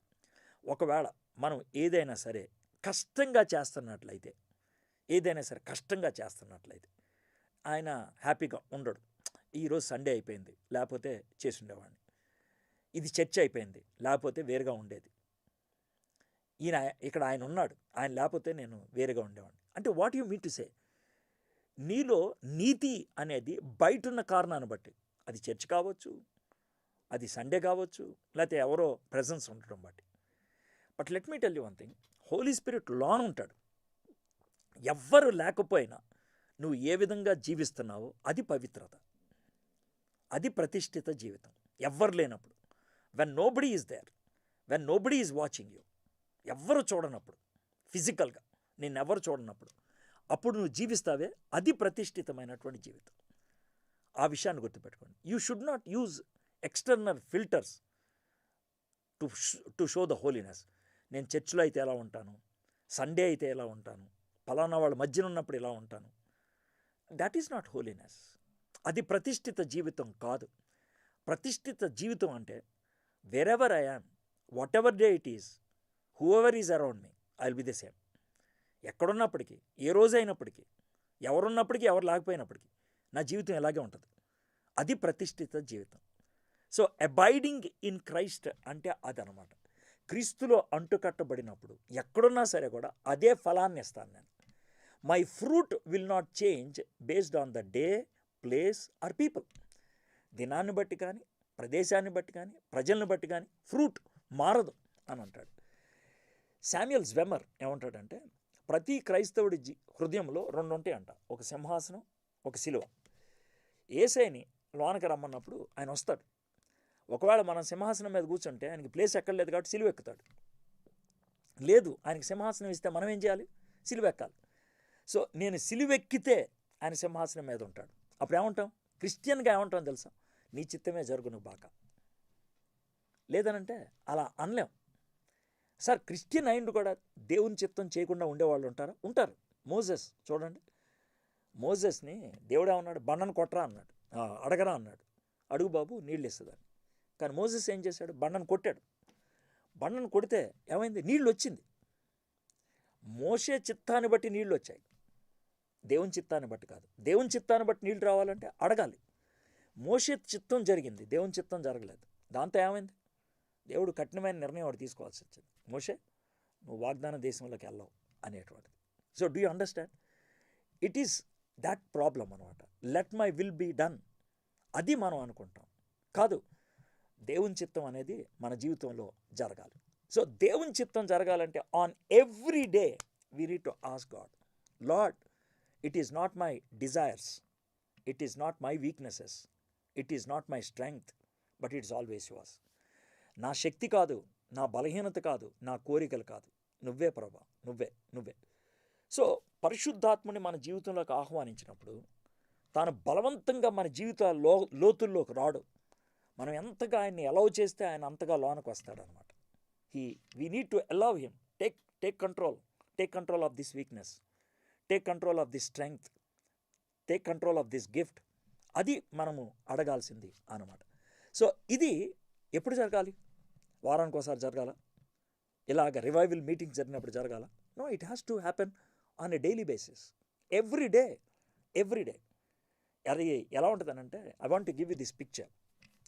ఒకవేళ మనం ఏదైనా సరే కష్టంగా చేస్తున్నట్లయితే, ఆయన హ్యాపీగా ఉండడు. ఈరోజు సండే అయిపోయింది, లేకపోతే చేసి ఉండేవాడిని. ఇది చర్చ్ అయిపోయింది, లేకపోతే వేరుగా ఉండేది. ఇక్కడ ఆయన ఉన్నాడు, ఆయన లేకపోతే నేను వేరుగా ఉండేవాడిని. అంటే what you mean to say? నీలో నీతి అనేది బయట ఉన్న కారణాన్ని బట్టి, అది చర్చ్ కావచ్చు, అది సండే కావచ్చు, లేకపోతే ఎవరో ప్రెజెన్స్ ఉండటం బట్టి. But let me tell you one thing, Holy Spirit లోన్ ఉంటాడు. ఎవ్వరు లేకపోయినా నువ్వు ఏ విధంగా జీవిస్తున్నావో అది పవిత్రత, అది ప్రతిష్ఠిత జీవితం. ఎవ్వరు లేనప్పుడు, when nobody is there, when nobody is watching you, ఎవ్వరు చూడనప్పుడు, ఫిజికల్గా నిన్నెవరు చూడనప్పుడు, అప్పుడు నువ్వు జీవిస్తావే, అది ప్రతిష్ఠితమైనటువంటి జీవితం. ఆ విషయాన్ని గుర్తుపెట్టుకోండి. You should not use external filters to show the holiness. నేను చర్చిలో అయితే ఎలా ఉంటాను, సండే అయితే ఎలా ఉంటాను, పలానా వాళ్ళ మధ్యన ఉన్నప్పుడు ఎలా ఉంటాను, దట్ ఈస్ నాట్ హోలీనెస్. అది ప్రతిష్ఠిత జీవితం కాదు. ప్రతిష్ఠిత జీవితం అంటే wherever I am, whatever day it is, whoever is around me, I will be the same. ఎక్కడున్నప్పటికీ, ఏ రోజు అయినప్పటికీ, ఎవరున్నప్పటికీ, ఎవరు లేకపోయినప్పటికీ నా జీవితం ఎలాగే ఉంటుంది. అది ప్రతిష్ఠిత జీవితం. సో అబైడింగ్ ఇన్ క్రైస్ట్ అంటే అదనమాట. క్రీస్తులో అంటుకట్టబడినప్పుడు ఎక్కడున్నా సరే కూడా అదే ఫలాన్ని ఇస్తాను నేను. My fruit will not change based on the day, place or people. దినాన్ని బట్టి కానీ, ప్రదేశాన్ని బట్టి కానీ, ప్రజల్ని బట్టి కానీ ఫ్రూట్ మారదు అని అంటాడు. శామ్యుయల్ జ్వెమర్ ఏమంటాడంటే, ప్రతి క్రైస్తవుడి హృదయంలో రెండు ఉంటాయి అంట, ఒక సింహాసనం, ఒక సిలువ. యేసయ్యని లోనకి రమ్మన్నప్పుడు ఆయన వస్తాడు. ఒకవేళ మనం సింహాసనం మీద కూర్చుంటే ఆయనకి ప్లేస్ ఎక్కడ లేదు కాబట్టి సిలువ ఎక్కుతాడు. లేదు, ఆయనకి సింహాసనం ఇస్తే మనం ఏం చేయాలి? సిలువ ఎక్కాలి. సో నేను సిలువ ఎక్కితే ఆయన సింహాసనం మీద ఉంటాడు. అప్పుడు ఏమంటాం? క్రిస్టియన్గా ఏమంటాం తెలుసా? నీ చిత్తమే జరుగును బాక. లేదనంటే అలా అనలేం. సార్, క్రిస్టియన్ అయిండు కూడా దేవుని చిత్తం చేయకుండా ఉండేవాళ్ళు ఉంటారు. మోజెస్ చూడండి, మోజెస్ని దేవుడు ఏమన్నాడు? బండను కొట్టరా అన్నాడు, అడగరా అన్నాడు. అడుగు బాబు, నీళ్ళు ఇస్తుందని. కానీ మోజెస్ ఏం చేశాడు? బండను కొట్టాడు. బండను కొడితే ఏమైంది? నీళ్ళు వచ్చింది. మోషే చిత్తాన్ని బట్టి నీళ్ళు వచ్చాయి, దేవుని చిత్తాన్ని బట్టి కాదు. దేవుని చిత్తాన్ని బట్టి నీళ్ళు రావాలంటే అడగాలి. మోషే చిత్తం జరిగింది, దేవుని చిత్తం జరగలేదు. దాంతో ఏమైంది? దేవుడు కఠినమైన నిర్ణయం వాడు తీసుకోవాల్సి వచ్చింది. మోషే, నువ్వు వాగ్దాన దేశంలోకి వెళ్ళవు అనేటువంటిది. So do you understand? It is that problem అనమాట. Let my will be done, అది మనం అనుకుంటాం. కాదు, దేవుని చిత్తం అనేది మన జీవితంలో జరగాలి. సో దేవుని చిత్తం జరగాలంటే on every day we need to ask God, lord, it is not my desires, it is not my weaknesses, it is not my strength, but it's always yours. నా శక్తి కాదు, నా బలహీనత కాదు, నా కోరికలు కాదు, నువ్వే ప్రభా, నువ్వే. సో పరిశుద్ధాత్మని మన జీవితంలోకి ఆహ్వానించినప్పుడు తాను బలవంతంగా మన జీవిత లోతుల్లోకి రాడు. మనం ఎంతగా ఆయన్ని అలౌ చేస్తే ఆయన అంతగా లోనకు వస్తాడనమాట. We need to allow him. Take control of this weakness, take control of this strength, take control of this gift. అది మనము అడగాల్సింది అన్నమాట. సో ఇది ఎప్పుడు జరగాలి? వారానికి ఒకసారి జరగాల? ఇలాగ రివైవల్ మీటింగ్స్ జరిగినప్పుడు జరగాల? No, it has to happen on a daily basis, every day. అది ఎలా ఉంటుందనంటే, I want to give you this picture.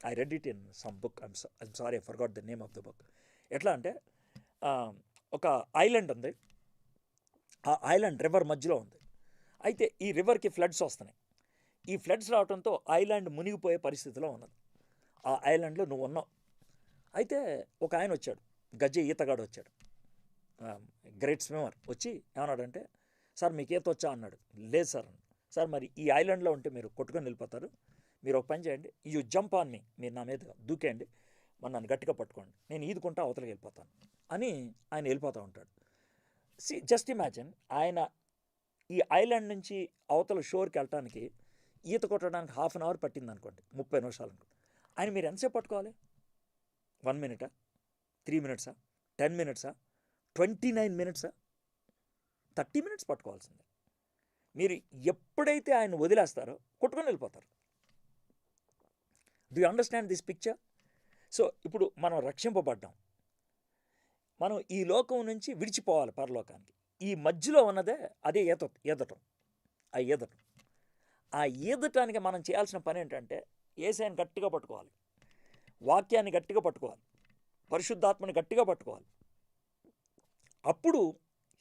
I read it in some book. I'm sorry, I forgot the name of the book. ఎట్లా అంటే ఒక island ఉంది, ఆ island river మధ్యలో ఉంది. అయితే ఈ రివర్కి ఫ్లడ్స్ వస్తున్నాయి. ఈ ఫ్లడ్స్ రావడంతో ఐలాండ్ మునిగిపోయే పరిస్థితిలో ఉన్నది. ఆ ఐలాండ్లో నువ్వు ఉన్నావు. అయితే ఒక ఆయన వచ్చాడు, గజ్జె ఈతగాడు వచ్చాడు, గ్రేట్ స్విమ్మర్. వచ్చి ఏమన్నాడంటే, సార్ మీకు ఈత వచ్చా అన్నాడు. లేదు సార్. సార్ మరి ఈ ఐలాండ్లో ఉంటే మీరు కొట్టుకొని వెళ్ళిపోతారు, మీరు ఒక పని చేయండి, యూ జంప్ ఆన్ మీ, మీరు నా మీద దూకేయండి, మరి నన్ను గట్టిగా పట్టుకోండి, నేను ఈదుకుంటా అవతలకి వెళ్ళిపోతాను అని ఆయన వెళ్ళిపోతూ ఉంటాడు. జస్ట్ ఇమాజిన్, ఆయన ఈ ఐలాండ్ నుంచి అవతల షోర్కి వెళ్ళటానికి ఈత కొట్టడానికి 1/2 అవర్ పట్టింది అనుకోండి, 30 నిమిషాలు అనుకోండి. ఆయన మీరు ఎంతసేపు పట్టుకోవాలి? 1 మినిటా, 3 మినిట్సా, 10 మినిట్సా, 29 మినిట్సా, 30 మినిట్స్ పట్టుకోవాల్సిందే. మీరు ఎప్పుడైతే ఆయన వదిలేస్తారో కొట్టుకొని వెళ్ళిపోతారు. Do you understand this picture? So ఇప్పుడు మనం రక్షింపబడ్డాం, మనం ఈ లోకం నుంచి విడిచిపోవాలి పరలోకానికి. ఈ మధ్యలో ఉన్నదే అదే ఈదటం. ఆ ఈదటానికి మనం చేయాల్సిన పని ఏంటంటే, యేసయ్యని గట్టిగా పట్టుకోవాలి, వాక్యాన్ని గట్టిగా పట్టుకోవాలి, పరిశుద్ధాత్మని గట్టిగా పట్టుకోవాలి. అప్పుడు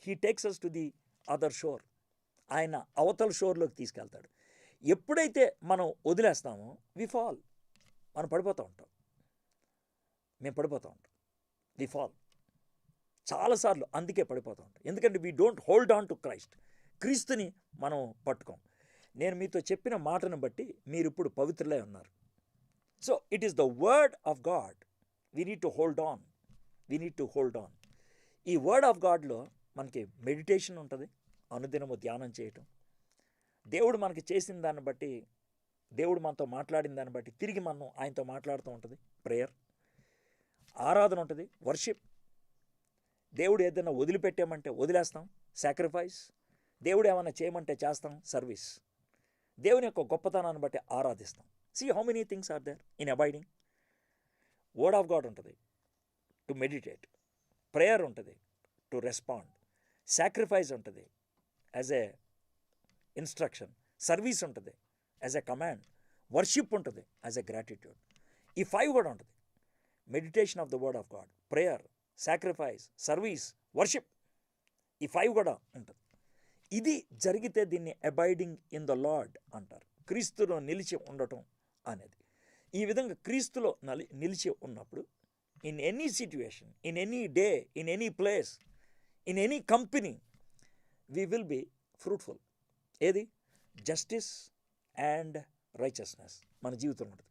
he takes us to the other shore. ఆయన అవతల షోర్లోకి తీసుకెళ్తాడు. ఎప్పుడైతే మనం వదిలేస్తామో వి ఫాల్, మనం పడిపోతూ ఉంటాం. వి ఫాల్ చాలాసార్లు. అందుకే పడిపోతూ ఉంటాం, ఎందుకంటే we don't hold on to Christ. క్రీస్తుని మనం పట్టుకోం. నేను మీతో చెప్పిన మాటను బట్టి మీరు ఇప్పుడు పవిత్రులై ఉన్నారు. So it is the word of God. We need to hold on. ఈ వర్డ్ ఆఫ్ గాడ్లో మనకి మెడిటేషన్ ఉంటుంది, అనుదినము ధ్యానం చేయటం, దేవుడు మనకి చేసిన దాన్ని బట్టి, దేవుడు మనతో మాట్లాడిన దాన్ని బట్టి తిరిగి మనం ఆయనతో మాట్లాడుతూ ఉంటుంది. ప్రేయర్, ఆరాధన ఉంటుంది, వర్షిప్. దేవుడు ఏదైనా వదిలిపెట్టామంటే వదిలేస్తాం, సాక్రిఫైస్. దేవుడు ఏమైనా చేయమంటే చేస్తాం, సర్వీస్. దేవుని యొక్క గొప్పతనాన్ని బట్టి ఆరాధిస్తాం. See how many things are there in abiding. Word of God ఉంటుంది టు మెడిటేట్, ప్రేయర్ ఉంటుంది టు రెస్పాండ్, సాక్రిఫైస్ ఉంటుంది యాజ్ ఏ ఇన్స్ట్రక్షన్, సర్వీస్ ఉంటుంది యాజ్ ఎ కమాండ్, వర్షిప్ ఉంటుంది యాజ్ ఎ గ్రాటిట్యూడ్. ఈ 5 కూడా ఉంటుంది. Meditation of the word of God, prayer, sacrifice, service, worship. ఈ 5 కూడా ఉంటుంది. ఇది జరిగితే దీన్ని అబైడింగ్ ఇన్ ద లార్డ్ అంటారు, క్రీస్తులో నిలిచి ఉండటం అనేది. ఈ విధంగా క్రీస్తులో నిలిచి ఉన్నప్పుడు in any situation, in any day, in any place, in any company, we will be fruitful. ఏది? జస్టిస్ అండ్ రైచస్నెస్ మన జీవితంలో ఉంటుంది.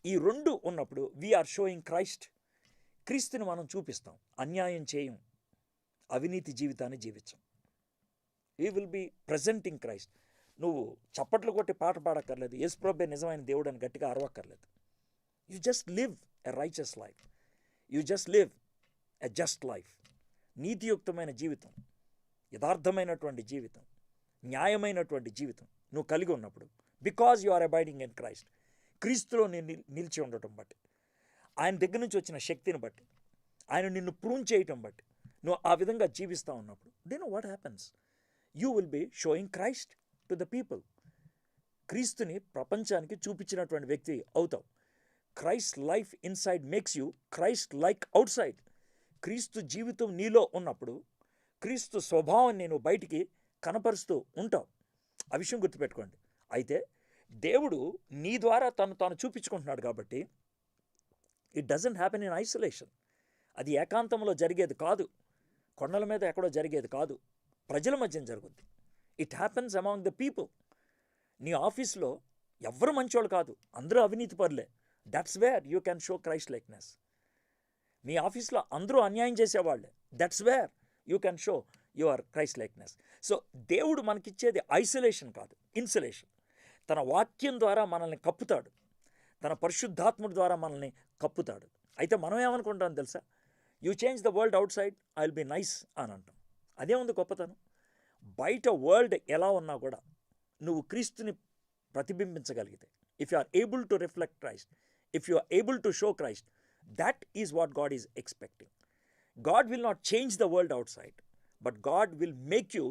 ఈ 2 ఉన్నప్పుడు వీఆర్ షోయింగ్ క్రైస్ట్. క్రీస్తుని మనం చూపిస్తాం, అన్యాయం చేయం, అవినీతి జీవితాన్ని జీవించం. We will be presenting Christ. నువ్వు చప్పట్లు కొట్టి పాట పాడక్కర్లేదు, యేసుప్రభువే నిజమైన దేవుడు అని గట్టిగా అరవక్కర్లేదు. You just live a righteous life, you just live a just life. నీతియుక్తమైన జీవితం, యథార్థమైనటువంటి జీవితం, న్యాయమైనటువంటి జీవితం నువ్వు కలిగి ఉన్నప్పుడు, because you are abiding in Christ, క్రీస్తులో నిలిచి ఉండటం బట్టి, ఆయన దగ్గర నుంచి వచ్చిన శక్తిని బట్టి, ఆయన నిన్ను ప్రూవ్ చేయటం బట్టి నువ్వు ఆ విధంగా జీవిస్తూ ఉన్నప్పుడు, then what happens? You will be showing Christ to the people. క్రీస్తుని ప్రపంచానికి చూపించినటువంటి వ్యక్తి అవుతావు. Christ life inside makes you Christ like outside. క్రీస్తు జీవితం నీలో ఉన్నప్పుడు క్రీస్తు స్వభావాన్ని నేను బయటికి కనపరుస్తూ ఉంటావు. ఆ విషయం గుర్తుపెట్టుకోండి. అయితే దేవుడు నీ ద్వారా తాను చూపించుకుంటున్నాడు కాబట్టి it doesn't happen in isolation. అది ఏకాంతంలో జరిగేది కాదు, కొండల మీద ఎక్కడో జరిగేది కాదు, ప్రజల మధ్యన జరుగుద్ది. It happens among the people. నీ ఆఫీస్లో ఎవ్వరు మంచోళ్ళు కాదు, అందరూ అవినీతి పరులే. That's where you can show Christ likeness. మీ ఆఫీస్లో అందరూ అన్యాయం చేసేవాళ్ళే. That's where you can show your Christ likeness. So దేవుడు మనకిచ్చేది ఐసోలేషన్ కాదు, ఇన్సులేషన్. తన వాక్యం ద్వారా మనల్ని కప్పుతాడు, తన పరిశుద్ధాత్ముడి ద్వారా మనల్ని కప్పుతాడు. అయితే మనం ఏమనుకుంటాం తెలుసా? You change the world out side, I will be nice అని అంటాం. అదే ఉంది గొప్పతనం. బయట వరల్డ్ ఎలా ఉన్నా కూడా నువ్వు క్రీస్తుని ప్రతిబింబించగలిగితే, if you are able to reflect Christ, if you are able to show Christ, that is what God is expecting. God will not change the world outside, but God will make you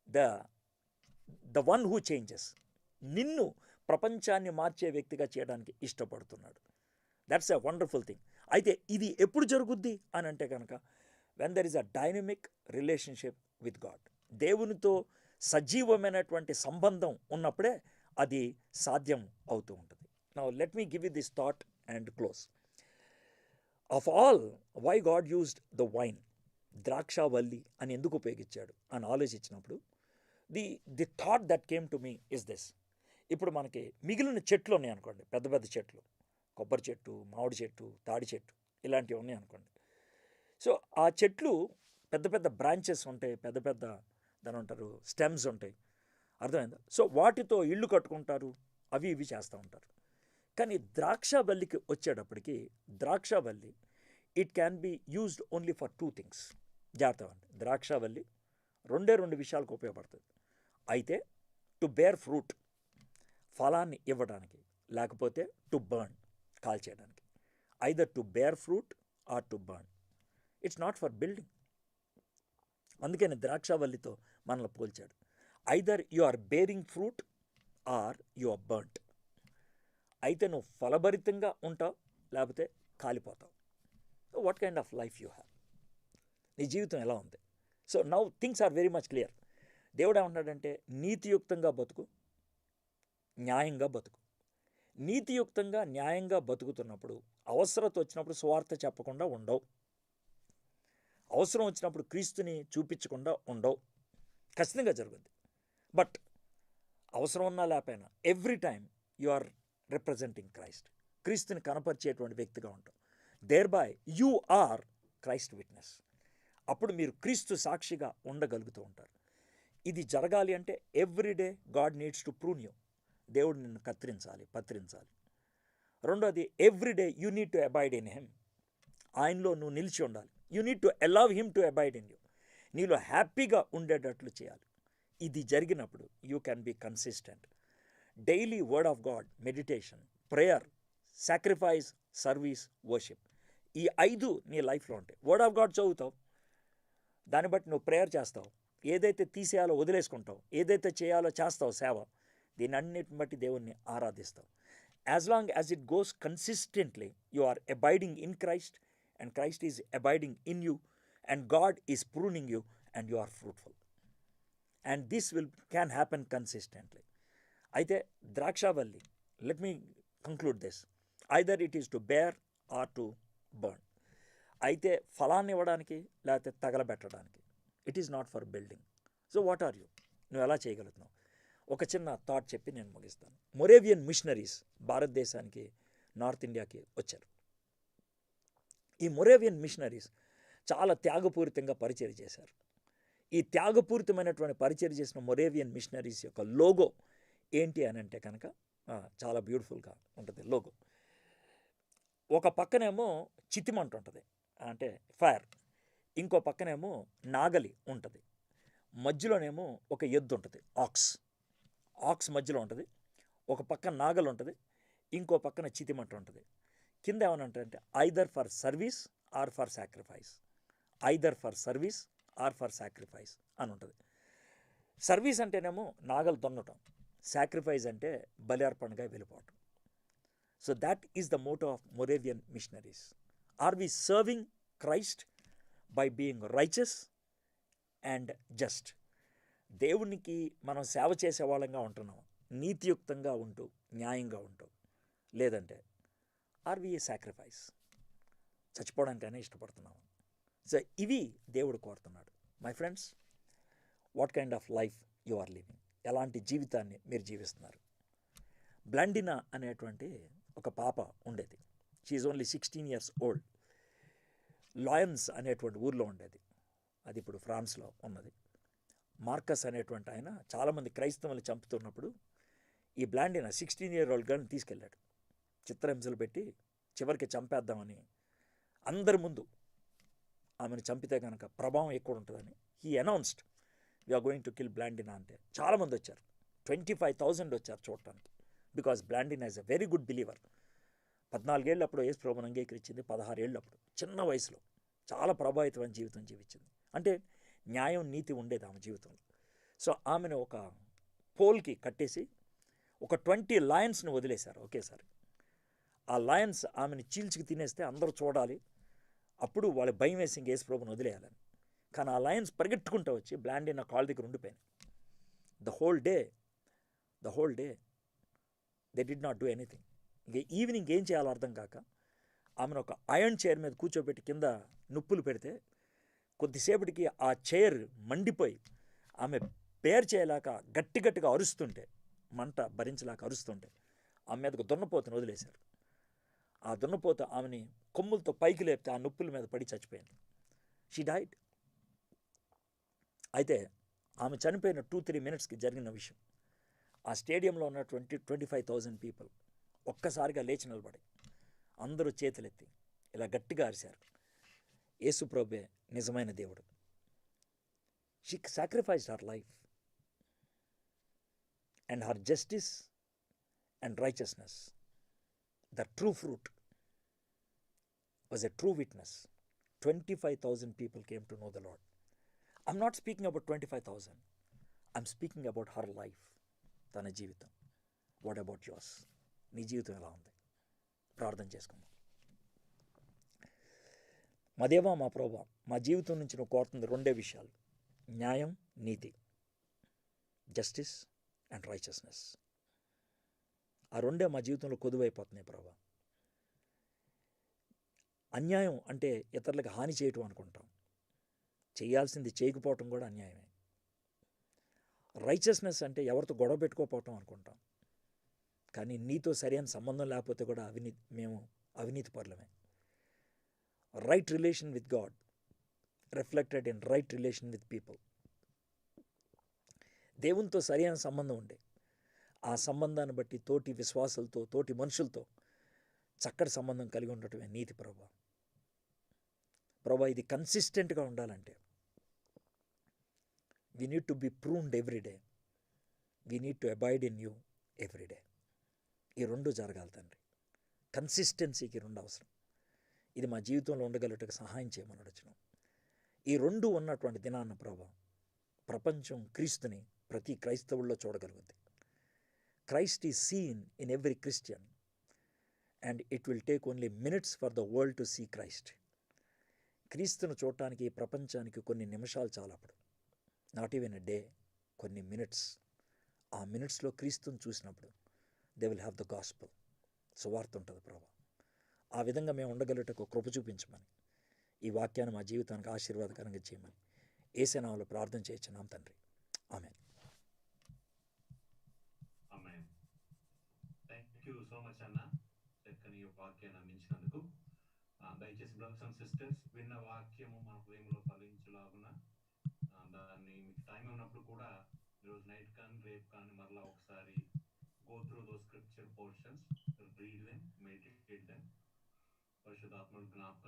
the one who changes. నిన్ను ప్రపంచాన్ని మార్చే వ్యక్తిగా చేయడానికి ఇష్టపడుతున్నాడు. That's a wonderful thing. అయితే ఇది ఎప్పుడు జరుగుద్ది అని అంటే కనుక when there is a dynamic relationship with God. దేవునితో సజీవమైనటువంటి సంబంధం ఉన్నప్పుడే అది సాధ్యం అవుతూ ఉంటుంది. Now let me give you this thought and close. Of all why God used the vine, ద్రాక్షావల్లి అని ఎందుకు ఉపయోగించాడు అని ఆలోచించినప్పుడు the thought that came to me is this. ఇప్పుడు మనకి మిగిలిన చెట్లు ఉన్నాయి అనుకోండి, పెద్ద పెద్ద చెట్లు, కొబ్బరి చెట్టు, మామిడి చెట్టు, తాడి చెట్టు, ఇలాంటివి ఉన్నాయి అనుకోండి. సో ఆ చెట్లు పెద్ద పెద్ద బ్రాంచెస్ ఉంటాయి, పెద్ద పెద్ద దాని అంటారు స్టెమ్స్ ఉంటాయి, అర్థమైందా? సో వాటితో ఇళ్ళు కట్టుకుంటారు, అవి ఇవి చేస్తూ ఉంటారు. కానీ ద్రాక్షావల్లికి వచ్చేటప్పటికి ద్రాక్షావల్లి it can be used only for 2 things. జాగ్రత్త అండి, ద్రాక్షావల్లి రెండే 2 విషయాలకు ఉపయోగపడుతుంది. అయితే టు బేర్ ఫ్రూట్, ఫలాన్ని ఇవ్వడానికి, లేకపోతే టు బర్న్, కాల్ చేయడానికి. Either to bear fruit or to burn. It's not for building. అందుకని ద్రాక్షావల్లితో మనల్ని పోల్చాడు. Either you are bearing fruit or you are burnt. అయితే నువ్వు ఫలభరితంగా ఉంటావు, లేకపోతే కాలిపోతావు. What kind of life you have? నీ జీవితం ఎలా ఉంది? So now things are very much clear. దేవుడు ఏమంటాడంటే నీతియుక్తంగా బతుకు, న్యాయంగా బతుకు. నీతియుక్తంగా న్యాయంగా బతుకుతున్నప్పుడు అవసరత వచ్చినప్పుడు స్వార్థ చెప్పకుండా ఉండవు, అవసరం వచ్చినప్పుడు క్రీస్తుని చూపించకుండా ఉండవు. ఖచ్చితంగా జరుగుద్ది. బట్ అవసరం ఉన్నా లేకపోయినా every time you are representing Christ, క్రీస్తుని కనపరిచేటువంటి వ్యక్తిగా ఉంటావు. Thereby you are Christ witness. అప్పుడు మీరు క్రీస్తు సాక్షిగా ఉండగలుగుతూ ఉంటారు. ఇది జరగాలి అంటే everyday God needs to prune you. దేవుడు నిన్ను కత్తిరించాలి, పత్రించాలి. రెండోది everyday you need to abide in him. ఆయనలో నువ్వు నిలిచి ఉండాలి. You need to allow him to abide in you. నీలో హ్యాపీగా ఉండేటట్లు చేయాలి. ఇది జరిగినప్పుడు you can be consistent. Daily word of God, meditation, prayer, sacrifice, service, worship, ఈ 5 నీ లైఫ్లో ఉంటాయి. వర్డ్ ఆఫ్ గాడ్ చదువుతావు, దాన్ని బట్టి నువ్వు ప్రేయర్ చేస్తావు, ఏదైతే తీసేయాలో వదిలేసుకుంటావు, ఏదైతే చేయాలో చేస్తావు సేవ, దీని అన్నిటిని బట్టి దేవుణ్ణి ఆరాధిస్తావు. As long as it goes consistently you are abiding in Christ and Christ is abiding in you and God is pruning you and you are fruitful. And this can happen consistently. అయితే ద్రాక్షావల్లి, let me conclude this, either it is to bear or to burn. అయితే ఫలాన్ని ఇవ్వడానికి లేకపోతే తగలబెట్టడానికి. It is not for building. So what are you? నువ్వు ఎలా చేయగలుగుతున్నావు? ఒక చిన్న థాట్ చెప్పి నేను ముగిస్తాను. మొరేవియన్ మిషనరీస్ భారతదేశానికి, నార్త్ ఇండియాకి వచ్చారు. ఈ మొరేవియన్ మిషనరీస్ చాలా త్యాగపూరితంగా పరిచయం చేశారు. ఈ త్యాగపూరితమైనటువంటి పరిచయం చేసిన మొరేవియన్ మిషనరీస్ యొక్క లోగో ఏంటి అని అంటే కనుక చాలా బ్యూటిఫుల్గా ఉంటుంది లోగో. ఒక పక్కనేమో చితిమంట ఉంటుంది, అంటే ఫైర్. ఇంకో పక్కనేమో నాగలి ఉంటుంది, మధ్యలోనేమో ఒక ఎద్దు ఉంటుంది, ఆక్స్ మధ్యలో ఉంటుంది. ఒక పక్కన నాగలి ఉంటుంది, ఇంకో పక్కన చితిమంట ఉంటుంది. కింద ఏమనంటే either for service or for sacrifice, either for service or for sacrifice అని ఉంటుంది. సర్వీస్ అంటేనేమో నాగలు దున్నటం, సాక్రిఫైస్ అంటే బలి అర్పణగా వెళ్ళిపోవటం. So that is the motto of Moravian missionaries. Are we serving Christ by being righteous and just? దేవునికి మనం సేవ చేసే వాళ్ళంగా ఉంటున్నాం, నీతియుక్తంగా ఉంటూ న్యాయంగా ఉంటూ, లేదంటే ఆర్ వి ఏ సాక్రిఫైస్, చచ్చిపోవడానికైనా ఇష్టపడుతున్నాము. సో ఇవి దేవుడు కోరుతున్నాడు. My friends, what kind of life you are living? ఎలాంటి జీవితాన్ని మీరు జీవిస్తున్నారు? బ్లాండినా అనేటువంటి ఒక పాప ఉండేది. She only 16 years old. Lyons అనేటువంటి ఊర్లో ఉండేది. అది ఇప్పుడు ఫ్రాన్స్లో ఉన్నది. మార్కస్ అనేటువంటి ఆయన చాలామంది క్రైస్తవులు చంపుతున్నప్పుడు ఈ బ్లాండినా 16-year-old గర్ల్ని తీసుకెళ్ళాడు. చిత్రహింసలు పెట్టి చివరికి చంపేద్దామని, అందరి ముందు ఆమెను చంపితే కనుక ప్రభావం ఎక్కువ ఉంటుందని he announced, we are going to kill Blandina. అంటే చాలామంది వచ్చారు, 25,000 వచ్చారు చూడటానికి. Because Blandina is a very good believer. 14 ఏళ్ళు అప్పుడు యేసు ప్రభువును అంగీకరించింది, 16 ఏళ్ళు అప్పుడు, చిన్న వయసులో చాలా ప్రభావితమైన జీవితం జీవించింది. అంటే న్యాయం, నీతి ఉండేది ఆమె జీవితంలో. సో ఆమెను ఒక పోల్కి కట్టేసి ఒక 20 లయన్స్ని వదిలేశారు ఒకేసారి. ఆ లయన్స్ ఆమెను చీల్చుకు తినేస్తే అందరూ చూడాలి, అప్పుడు వాళ్ళ భయం వేసి ఇంక యేసు ప్రభుని వదిలేయాలని. కానీ ఆ లయన్స్ పరిగెట్టుకుంటూ వచ్చి బ్లాండీ నా కాళ్ళ దగ్గర ఉండిపోయాను. The whole day they did not do anything. ఇంక ఈవినింగ్ ఏం చేయాలో అర్థం కాక ఆమెను ఒక ఐరన్ చైర్ మీద కూర్చోబెట్టి కింద నుప్పులు పెడితే కొద్దిసేపటికి ఆ చైర్ మండిపోయి ఆమె పేరు చేయలేక గట్టిగా అరుస్తుంటే, మంట భరించలేక అరుస్తుంటే ఆమె మీదకు దున్నపోతుని వదిలేశారు. ఆ దున్నపోత ఆమెని కొమ్ములతో పైకి లేపితే ఆ నొప్పుల మీద పడి చచ్చిపోయింది. She died. అయితే ఆమె చనిపోయిన 2-3 మినిట్స్కి జరిగిన విషయం, ఆ స్టేడియంలో ఉన్న 25,000 పీపుల్ ఒక్కసారిగా లేచి నిలబడి అందరూ చేతులెత్తి ఇలా గట్టిగా అరిశారు, యేసు ప్రభువే నిజమైన దేవుడు. She sacrificed her life and her justice and righteousness, the true fruit was a true witness. 25,000 people came to know the Lord. I'm not speaking about 25,000. I'm speaking about her life. తన జీవితం. What about yours? నీ జీవితం ఎలా ఉంది? ప్రార్థన చేసుకుందాం. మా దేవా, మా ప్రభువా, మా జీవితం నుంచి నువ్వు కోరుతుంది 2 విషయాలు: న్యాయం, నీతి, జస్టిస్ అండ్ రైచియస్నెస్. ఆ 2 మా జీవితంలో కొదువైపోతున్నాయి ప్రభువా. అన్యాయం అంటే ఇతరులకు హాని చేయటం అనుకుంటాం, చేయాల్సింది చేయకపోవటం కూడా అన్యాయమే. రైచియస్నెస్ అంటే ఎవరితో గొడవ పెట్టుకోకపోవటం అనుకుంటాం, కానీ నీతో సరైన సంబంధం లేకపోతే కూడా మేము అవినీతి పరులమే. Right relation with God reflected in right relation with people. దేవునితో సరైన సంబంధం ఉండే ఆ సంబంధాన్ని బట్టి తోటి విశ్వాసులతో, తోటి మనుషులతో చక్కటి సంబంధం కలిగి ఉండటమే నీతి ప్రభువా. ప్రభువా, ఇది కన్సిస్టెంట్గా ఉండాలంటే we need to be proved every day, we need to avoid in you every day. ఈ 2 జరగాలి తండ్రి. కన్సిస్టెన్సీకి 2 అవసరం. ఇది మా జీవితంలో ఉండగలటకు సహాయం చేయమని వచ్చినాం. ఈ 2 ఉన్నటువంటి దినాన్న ప్రభువా, ప్రపంచం క్రీస్తుని ప్రతి క్రైస్తవుల్లో చూడగలుగుద్ది. Christ is seen in every Christian and it will take only minutes for the world to see Christ. క్రీస్తును చూడటానికి ఈ ప్రపంచానికి కొన్ని నిమిషాలు చాలు. అప్పుడు నాట్ ఈవెన్ ఎ డే, కొన్ని మినిట్స్. ఆ మినిట్స్లో క్రీస్తుని చూసినప్పుడు they will have the gospel, సువార్త ఉంటుంది ప్రభా. ఆ విధంగా మేము ఉండగలుగుటకు కృప చూపించమని, ఈ వాక్యాన్ని మా జీవితానికి ఆశీర్వాదకరంగా చేయమని యేసు నామములో ప్రార్థన చేయించున్నాం తండ్రి. ఆమేన్. థ్యాంక్ యూ సో మచ్ అన్న, చక్కని వాక్యాన్ని అందించినందుకు. దయచేసి బ్రదర్స్ అండ్ సిస్టర్స్, విన్న వాక్యము మన హృదయంలో ఫలించులాగున దాన్ని మీకు టైం ఉన్నప్పుడు కూడా ఈరోజు నైట్ కానీ రేపు కానీ మరలా ఒకసారి go through those scripture portions, read them, meditate them, పరిశుద్ధాత్మను జ్ఞాపకం